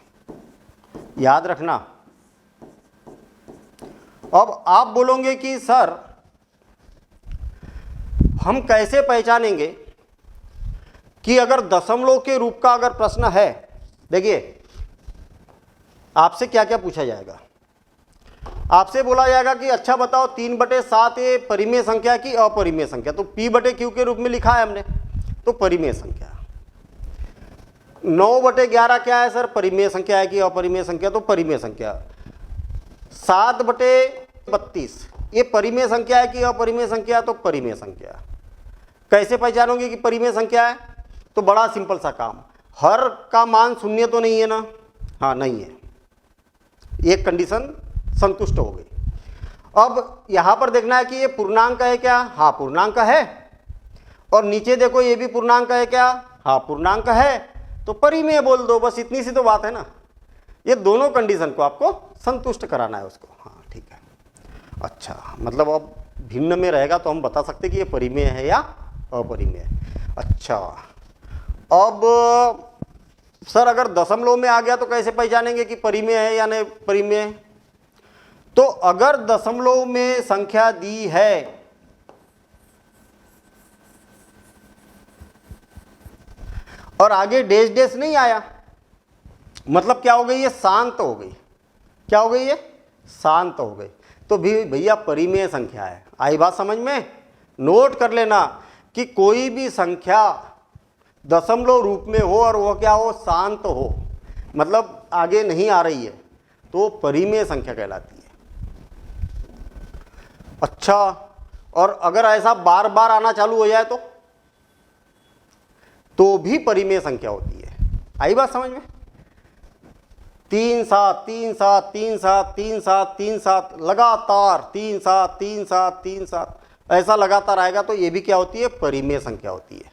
याद रखना। अब आप बोलोगे कि सर हम कैसे पहचानेंगे कि अगर दशमलव के रूप का अगर प्रश्न है? देखिए आपसे क्या क्या पूछा जाएगा। आपसे बोला जाएगा कि अच्छा बताओ 3/7 ये परिमेय संख्या की अपरिमेय संख्या, तो P/Q के रूप में लिखा है हमने, तो परिमेय संख्या। 9/11 क्या है सर? परिमेय संख्या है कि अपरिमेय संख्या? तो परिमेय संख्या। 7/32 ये परिमेय संख्या है कि अपरिमेय संख्या? तो परिमेय संख्या। कैसे पहचानोगे कि परिमेय संख्या है? तो बड़ा सिंपल सा काम, हर का मान शून्य तो नहीं है ना? हाँ नहीं है, एक कंडीशन संतुष्ट हो गई। अब यहां पर देखना है कि ये पूर्णांक है क्या? हाँ पूर्णांक है। और नीचे देखो ये भी पूर्णांक है क्या? हाँ पूर्णांक है। तो परिमेय बोल दो, बस इतनी सी तो बात है ना। ये दोनों कंडीशन को आपको संतुष्ट कराना है उसको। हाँ ठीक है। अच्छा, मतलब अब भिन्न में रहेगा तो हम बता सकते कि ये परिमेय है या अपरिमेय है। अच्छा, अब सर अगर दशमलव में आ गया तो कैसे पहचानेंगे कि परिमेय है या नहीं परिमेय है? तो अगर दशमलव में संख्या दी है और आगे डैश डैश नहीं आया, मतलब क्या हो गई? ये शांत हो गई। क्या हो गई? ये शांत हो गई। तो भी भैया परिमेय संख्या है। आई बात समझ में? नोट कर लेना कि कोई भी संख्या दशमलव रूप में हो और वह क्या हो? शांत हो, मतलब आगे नहीं आ रही है, तो परिमेय संख्या कहलाती है। अच्छा, और अगर ऐसा बार बार आना चालू हो जाए तो भी परिमेय संख्या होती है। आई बात समझ में? 3 7 3 7 3 7 3 7 3 7 लगातार 3 7 3 7 3 7 ऐसा लगातार आएगा तो ये भी क्या होती है? परिमेय संख्या होती है।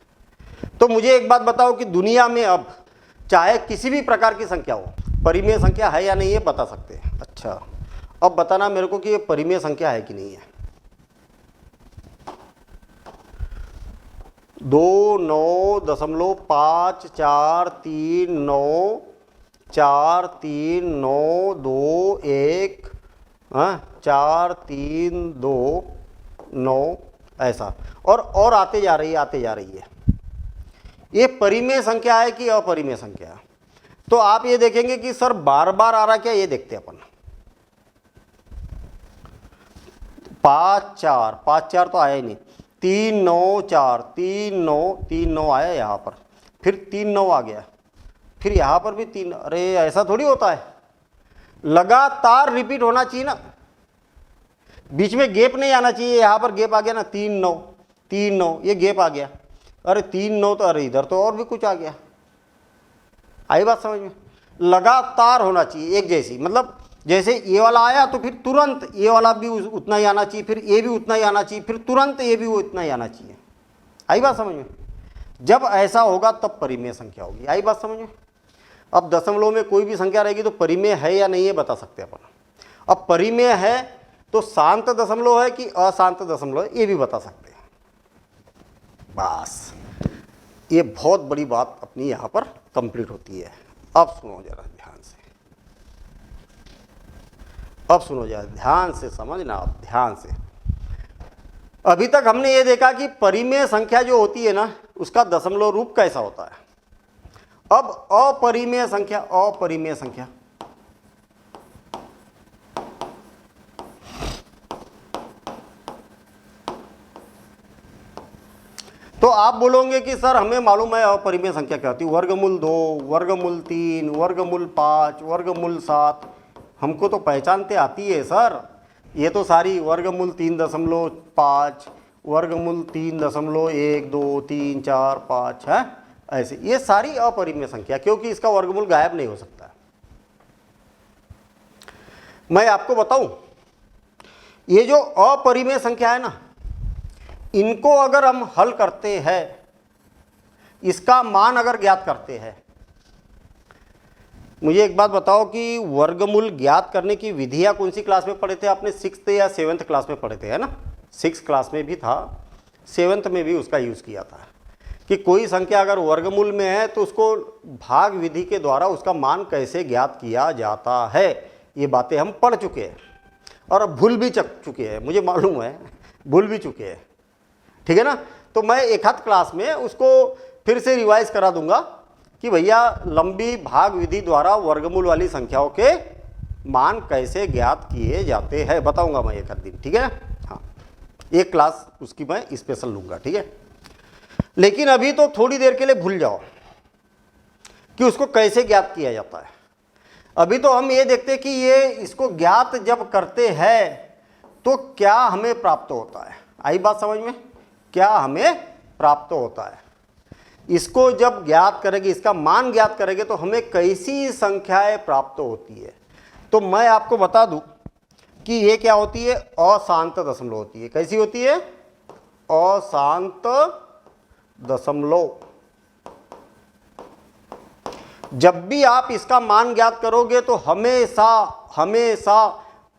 तो मुझे एक बात बताओ कि दुनिया में अब चाहे किसी भी प्रकार की संख्या हो, परिमेय संख्या है या नहीं है बता सकते हैं। अच्छा, अब बताना मेरे को कि ये परिमेय संख्या है कि नहीं है। 29.4394392 4329 ऐसा, और आते जा रही है। ये परिमेय संख्या है कि अपरिमेय संख्या है? तो आप ये देखेंगे कि सर बार बार आ रहा क्या, ये देखते हैं अपन। 5 4 तो आया ही नहीं। 3 9 4 3 9 आया यहाँ पर, फिर 3 9 आ गया, फिर यहाँ पर भी 3। अरे ऐसा थोड़ी होता है, लगातार रिपीट होना चाहिए ना, बीच में गैप नहीं आना चाहिए। यहाँ पर गैप आ गया ना, 3 9 ये गैप आ गया। अरे 3 9 तो, अरे इधर तो और भी कुछ आ गया। आई बात समझ में? लगातार होना चाहिए एक जैसी, मतलब जैसे ये वाला आया तो फिर तुरंत ये वाला भी उतना ही आना चाहिए, फिर ये भी उतना ही आना चाहिए, फिर तुरंत ये भी उतना ही आना चाहिए। आई बात समझ में? जब ऐसा होगा तब परिमेय संख्या होगी। आई बात समझ में? अब दशमलव में कोई भी संख्या रहेगी तो परिमेय है या नहीं, ये बता सकते हैं अपन। अब परिमेय है तो शांत दशमलव है कि अशांत दशमलव है, ये भी बता सकते हैं। बस ये बहुत बड़ी बात अपनी यहाँ पर कंप्लीट होती है। अब सुनो जरा ध्यान से, अब सुनो जरा ध्यान से, समझना आप ध्यान से। अभी तक हमने ये देखा कि परिमेय संख्या जो होती है ना, उसका दशमलव रूप कैसा होता है। अब अपरिमेय संख्या, अपरिमेय संख्या तो आप बोलोगे कि सर हमें मालूम है अपरिमेय संख्या क्या होती है, वर्गमूल 2, वर्गमूल 3, वर्गमूल 5, वर्गमूल 7, हमको तो पहचानते आती है सर। ये तो सारी वर्गमूल 3.5, वर्गमूल 3.1 2 3 4 5 है, ऐसे ये सारी अपरिमेय संख्या, क्योंकि इसका वर्गमूल गायब नहीं हो सकता। मैं आपको बताऊं, ये जो अपरिमेय संख्या है ना, इनको अगर हम हल करते हैं, इसका मान अगर ज्ञात करते हैं, मुझे एक बात बताओ कि वर्गमूल ज्ञात करने की विधियां कौन सी क्लास में पढ़े थे आपने? 6th या 7th क्लास में पढ़े थे, है ना? 6th क्लास में भी था, 7th में भी उसका यूज़ किया था कि कोई संख्या अगर वर्गमूल में है तो उसको भाग विधि के द्वारा उसका मान कैसे ज्ञात किया जाता है। ये बातें हम पढ़ चुके हैं और अब भूल भी चुके हैं, मुझे मालूम है भूल भी चुके हैं, ठीक है ना? तो मैं एक आध क्लास में उसको फिर से रिवाइज करा दूंगा कि भैया लंबी भाग विधि द्वारा वर्गमूल वाली संख्याओं के मान कैसे ज्ञात किए जाते हैं, बताऊंगा मैं एक आध दिन, ठीक है? हाँ, एक क्लास उसकी मैं स्पेशल लूंगा, ठीक है? लेकिन अभी तो थोड़ी देर के लिए भूल जाओ कि उसको कैसे ज्ञात किया जाता है। अभी तो हम ये देखते हैं कि ये इसको ज्ञात जब करते हैं तो क्या हमें प्राप्त होता है। आई बात समझ में? क्या हमें प्राप्त होता है, इसको जब ज्ञात करेंगे, इसका मान ज्ञात करेंगे तो हमें कैसी संख्याएं प्राप्त होती है। तो मैं आपको बता दूं कि ये क्या होती है, अशांत दशमलव होती है। कैसी होती है? अशांत दशमलव। जब भी आप इसका मान ज्ञात करोगे तो हमेशा हमेशा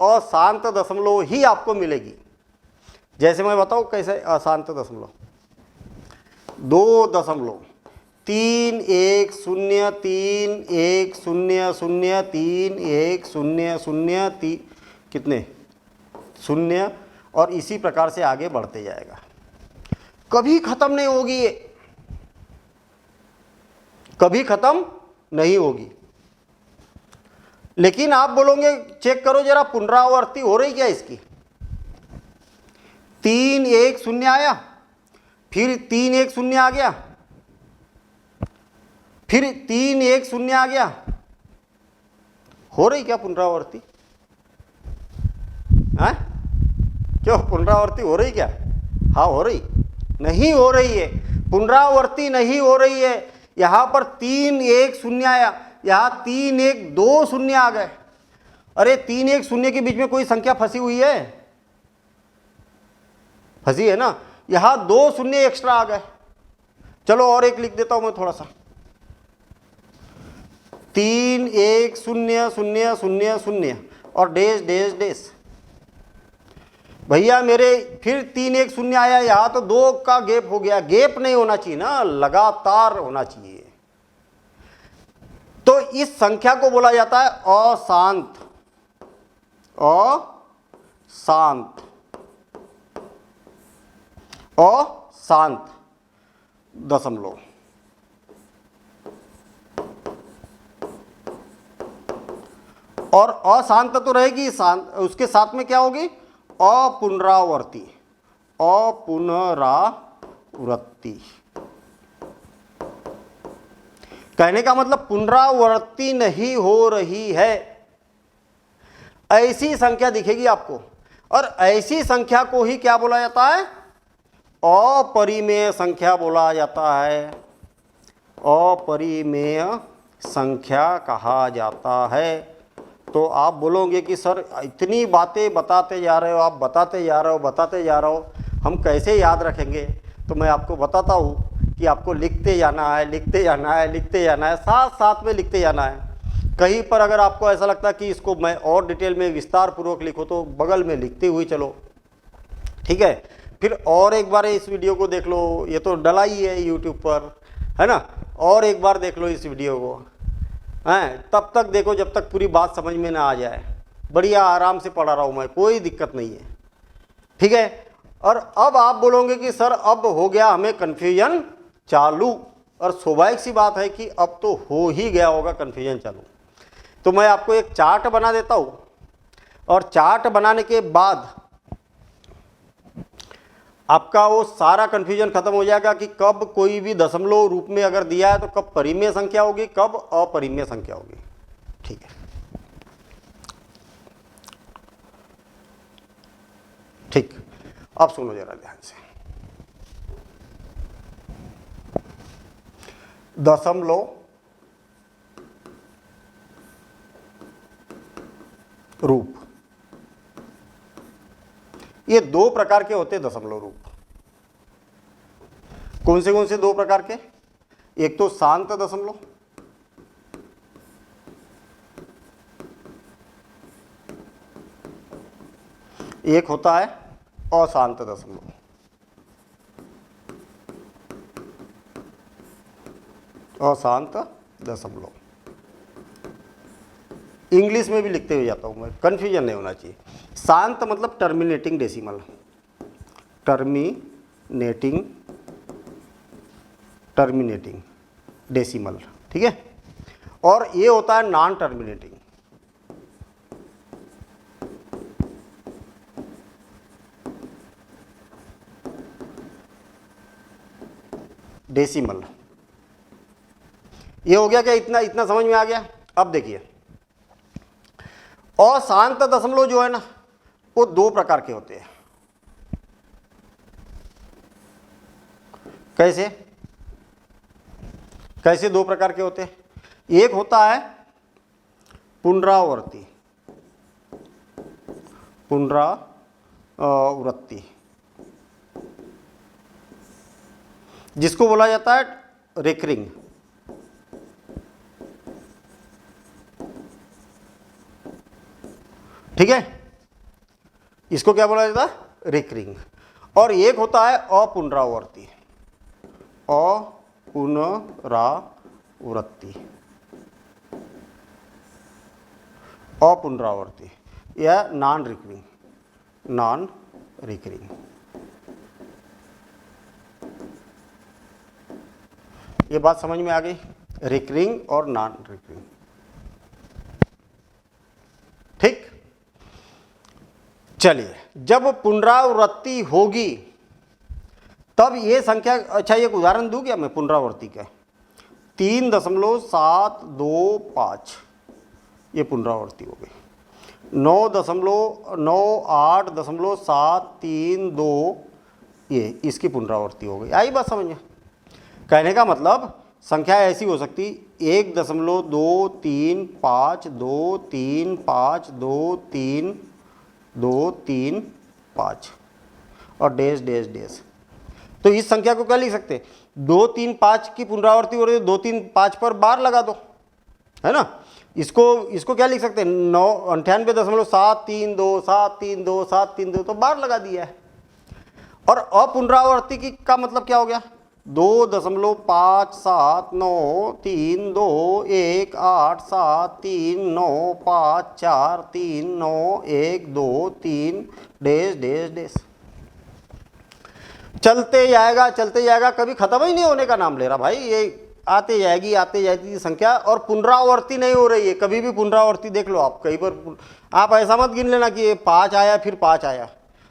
अशांत दशमलव ही आपको मिलेगी। जैसे मैं बताऊं कैसे अशांत दशमलव, 2.31031003100 कितने शून्य, और इसी प्रकार से आगे बढ़ते जाएगा, कभी खत्म नहीं होगी ये, कभी खत्म नहीं होगी। लेकिन आप बोलोगे चेक करो जरा पुनरावृत्ति हो रही क्या इसकी? 3 1 0 आया, फिर 3 1 0 आ गया, फिर 3 1 0 आ गया, हो रही क्या पुनरावृत्ति? है क्यों, पुनरावृत्ति हो रही क्या? हाँ हो रही, नहीं हो रही है, पुनरावृत्ति नहीं हो रही है। यहां पर 3 1 0 आया, यहां 3 1 2 0 आ गए। अरे 3 1 0 के बीच में कोई संख्या फंसी हुई है? फंसी है ना? यहां 2 0 एक्स्ट्रा आ गए। चलो और एक लिख देता हूं मैं थोड़ा सा, 3 1 0 0 0 0 और डैश डैश डैश। भैया मेरे फिर 3 1 0 आया, यहाँ तो 2 का गैप हो गया। गैप नहीं होना चाहिए ना, लगातार होना चाहिए। तो इस संख्या को बोला जाता है अशांत, अशांत, अशांत दशमलव। और अशांत तो रहेगी, शांत उसके साथ में क्या होगी? अपुनरावर्ती, अपुनरावृत्ति। कहने का मतलब पुनरावृत्ति नहीं हो रही है, ऐसी संख्या दिखेगी आपको। और ऐसी संख्या को ही क्या बोला जाता है? अपरिमेय संख्या बोला जाता है, अपरिमेय संख्या कहा जाता है। तो आप बोलोगे कि सर इतनी बातें बताते जा रहे हो, आप बताते जा रहे हो, हम कैसे याद रखेंगे? तो मैं आपको बताता हूँ कि आपको लिखते जाना है, लिखते जाना है, लिखते जाना है, साथ साथ में लिखते जाना है। कहीं पर अगर आपको ऐसा लगता है कि इसको मैं और डिटेल में विस्तार पूर्वक लिखो, तो बगल में लिखते हुए चलो, ठीक है। फिर और एक बार इस वीडियो को देख लो, ये तो डला ही है यूट्यूब पर, है ना। और एक बार देख लो इस वीडियो को, हैं, तब तक देखो जब तक पूरी बात समझ में ना आ जाए। बढ़िया आराम से पढ़ा रहा हूँ मैं, कोई दिक्कत नहीं है, ठीक है। और अब आप बोलोगे कि सर अब हो गया हमें कन्फ्यूजन चालू, और स्वाभाविक सी बात है कि अब तो हो ही गया होगा कन्फ्यूजन चालू। तो मैं आपको एक चार्ट बना देता हूँ, और चार्ट बनाने के बाद आपका वो सारा कन्फ्यूजन खत्म हो जाएगा कि कब कोई भी दशमलव रूप में अगर दिया है तो कब परिमेय संख्या होगी, कब अपरिमेय संख्या होगी, ठीक है। ठीक, अब सुनो जरा ध्यान से। दशमलव रूप, ये 2 प्रकार के होते हैं दशमलव रूप। कौन से 2 प्रकार के? एक तो शांत दशमलव, एक होता है अशांत दशमलव। अशांत दशमलव इंग्लिश में भी लिखते हुए जाता हूं मैं, कंफ्यूजन नहीं होना चाहिए। शांत मतलब टर्मिनेटिंग डेसिमल, टर्मिनेटिंग डेसिमल, ठीक है। और ये होता है नॉन टर्मिनेटिंग, डेसिमल। ये हो गया क्या? इतना समझ में आ गया? अब देखिए, अशांत दशमलव जो है ना, वो 2 प्रकार के होते हैं। कैसे 2 प्रकार के होते हैं? एक होता है पुनरावृत्ति, जिसको बोला जाता है रिकरिंग। ठीक है, इसको क्या बोला जाता है? रिकरिंग। और एक होता है अपुनरावृत्ति, अपुनरावृत्ति या नॉन रिकरिंग। ये बात समझ में आ गई? रिकरिंग और नॉन रिकरिंग, ठीक। चलिए, जब पुनरावृत्ति होगी तब ये संख्या, अच्छा एक उदाहरण दूं क्या मैं पुनरावृत्ति का? 3.725 ये पुनरावृत्ति हो गई। 9.98.732 ये इसकी पुनरावृत्ति हो गई। आई बात समझ में? कहने का मतलब संख्या ऐसी हो सकती 1.235235235 और डैश डैश डैश। तो इस संख्या को क्या लिख सकते? 2 3 5 की पुनरावृत्ति हो रही है, 2 3 5 पर बार लगा दो, है ना। इसको क्या लिख सकते हैं, 98.732 तो बार लगा दिया है। और अपुनरावर्ती की का मतलब क्या हो गया, 2.5932187395439123 डैश डैश डैश चलते जाएगा, कभी खत्म ही नहीं होने का नाम ले रहा भाई। ये आते जाएगी संख्या, और पुनरावर्ती नहीं हो रही है। कभी भी पुनरावर्ती देख लो आप, कहीं पर आप ऐसा मत गिन लेना कि 5 आया फिर 5 आया,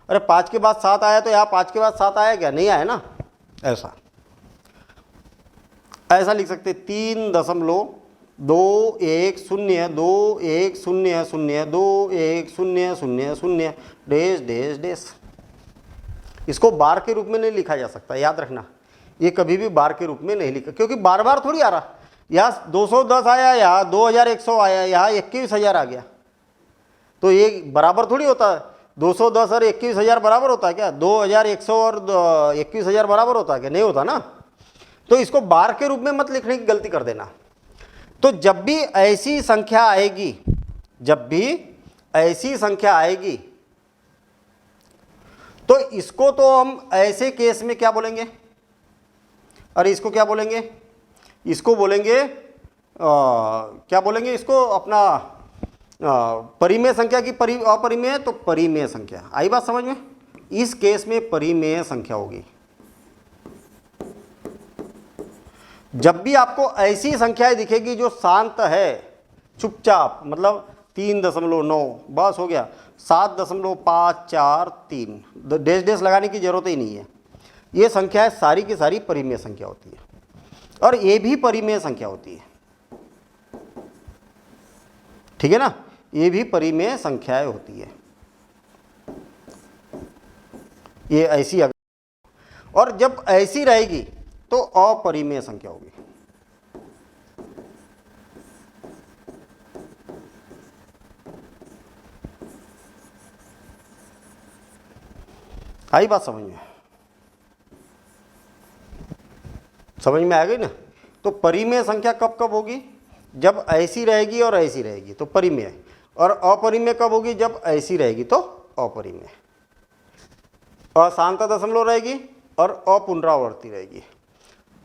अरे 5 के बाद 7 आया तो यहाँ 5 के बाद 7 आया क्या, नहीं आया ना। ऐसा लिख सकते 3.210021002100 डैश डैश डैश। इसको बार के रूप में नहीं लिखा जा सकता, याद रखना। ये कभी भी बार के रूप में नहीं लिखा, क्योंकि बार बार थोड़ी आ रहा। यहाँ 210 आया, यहाँ 2100 आया, यहाँ 21,000 आ गया, तो ये बराबर थोड़ी होता है। 210 और 21,000 बराबर होता है क्या, 2100 और 21,000 बराबर होता है क्या, नहीं होता ना। तो इसको बार के रूप में मत लिखने की गलती कर देना। तो जब भी ऐसी संख्या आएगी, तो इसको तो हम ऐसे केस में क्या बोलेंगे, अरे इसको क्या बोलेंगे, इसको बोलेंगे क्या बोलेंगे इसको, अपना परिमेय संख्या की अपरिमेय, तो परिमेय संख्या। आई बात समझ में। इस केस में परिमेय संख्या होगी। जब भी आपको ऐसी संख्याएं दिखेगी जो शांत है, चुपचाप, मतलब 3.9 बस हो गया, 7.543 डैश डैश लगाने की जरूरत ही नहीं है। ये संख्याएं सारी की सारी परिमेय संख्या होती है, और ये भी परिमेय संख्या होती है, ठीक है ना। ये भी परिमेय संख्याएं होती है, ये ऐसी। और जब ऐसी रहेगी तो अपरिमेय संख्या होगी। आई बात समझ में आ गई ना। तो परिमेय संख्या कब कब होगी, जब ऐसी रहेगी और ऐसी रहेगी तो परिमेय, और अपरिमेय कब होगी, जब ऐसी रहेगी तो अपरिमेय। अशांत दशमलव रहेगी और अपुनरावर्ती रहेगी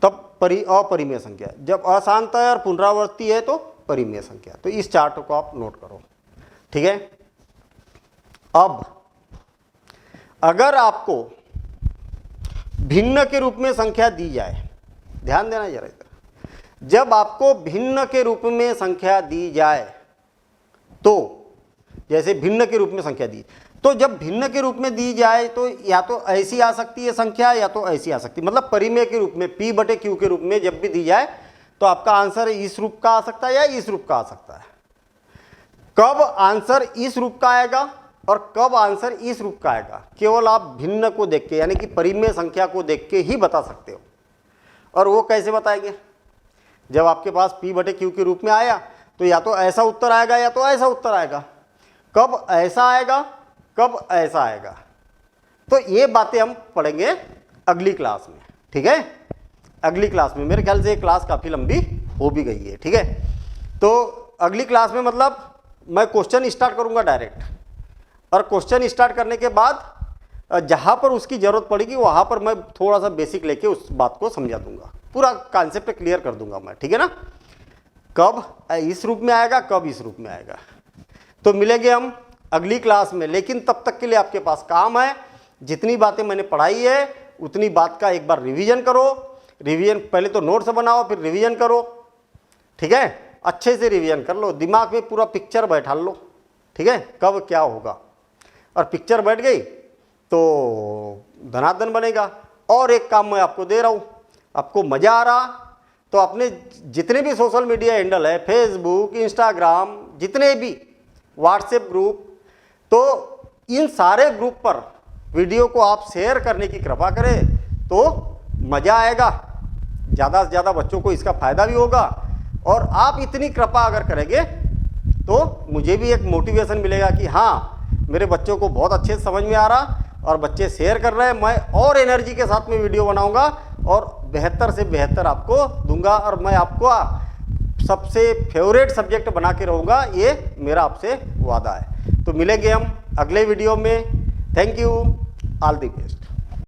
तब अपरिमेय संख्या। जब अशांत है और पुनरावर्ती है तो परिमेय संख्या। तो इस चार्ट को आप नोट करो, ठीक है। अब अगर आपको भिन्न के रूप में संख्या दी जाए, ध्यान देना जरा इधर, जब आपको भिन्न के रूप में संख्या दी जाए, तो जैसे भिन्न के रूप में संख्या दी, तो जब भिन्न के रूप में दी जाए तो या तो ऐसी आ सकती है संख्या या तो ऐसी आ सकती है। मतलब परिमेय के रूप में P/Q के रूप में जब भी दी जाए तो आपका आंसर इस रूप का आ सकता है या इस रूप का आ सकता है। कब आंसर इस रूप का आएगा और कब आंसर इस रूप का आएगा, केवल आप भिन्न को देख के, यानी कि परिमेय संख्या को देख के ही बता सकते हो। और वो कैसे बताएंगे, जब आपके पास P/Q के रूप में आया तो या तो ऐसा उत्तर आएगा या तो ऐसा उत्तर आएगा। कब ऐसा आएगा कब ऐसा आएगा, तो ये बातें हम पढ़ेंगे अगली क्लास में, ठीक है। अगली क्लास में, मेरे ख्याल से ये क्लास काफ़ी लंबी हो भी गई है, ठीक है। तो अगली क्लास में मतलब मैं क्वेश्चन स्टार्ट करूंगा डायरेक्ट, और क्वेश्चन स्टार्ट करने के बाद जहाँ पर उसकी ज़रूरत पड़ेगी वहाँ पर मैं थोड़ा सा बेसिक लेके उस बात को समझा दूंगा, पूरा कॉन्सेप्ट क्लियर कर दूंगा मैं, ठीक है ना। कब इस रूप में आएगा कब इस रूप में आएगा। तो मिलेंगे हम अगली क्लास में, लेकिन तब तक के लिए आपके पास काम है, जितनी बातें मैंने पढ़ाई है उतनी बात का एक बार रिवीजन करो। रिवीजन पहले तो नोट्स बनाओ फिर रिवीजन करो, ठीक है। अच्छे से रिवीजन कर लो, दिमाग में पूरा पिक्चर बैठा लो, ठीक है, कब क्या होगा। और पिक्चर बैठ गई तो धनाधन बनेगा। और एक काम मैं आपको दे रहा हूँ, आपको मज़ा आ रहा तो अपने जितने भी सोशल मीडिया हैंडल है, फेसबुक, इंस्टाग्राम, जितने भी व्हाट्सएप ग्रुप, तो इन सारे ग्रुप पर वीडियो को आप शेयर करने की कृपा करें तो मज़ा आएगा, ज़्यादा से ज़्यादा बच्चों को इसका फ़ायदा भी होगा। और आप इतनी कृपा अगर करेंगे तो मुझे भी एक मोटिवेशन मिलेगा कि हाँ मेरे बच्चों को बहुत अच्छे से समझ में आ रहा और बच्चे शेयर कर रहे हैं। मैं और एनर्जी के साथ में वीडियो बनाऊंगा और बेहतर से बेहतर आपको दूंगा, और मैं आपको सबसे फेवरेट सब्जेक्ट बना के रहूँगा, ये मेरा आपसे वादा है। तो मिलेंगे हम अगले वीडियो में। Thank you, all the best.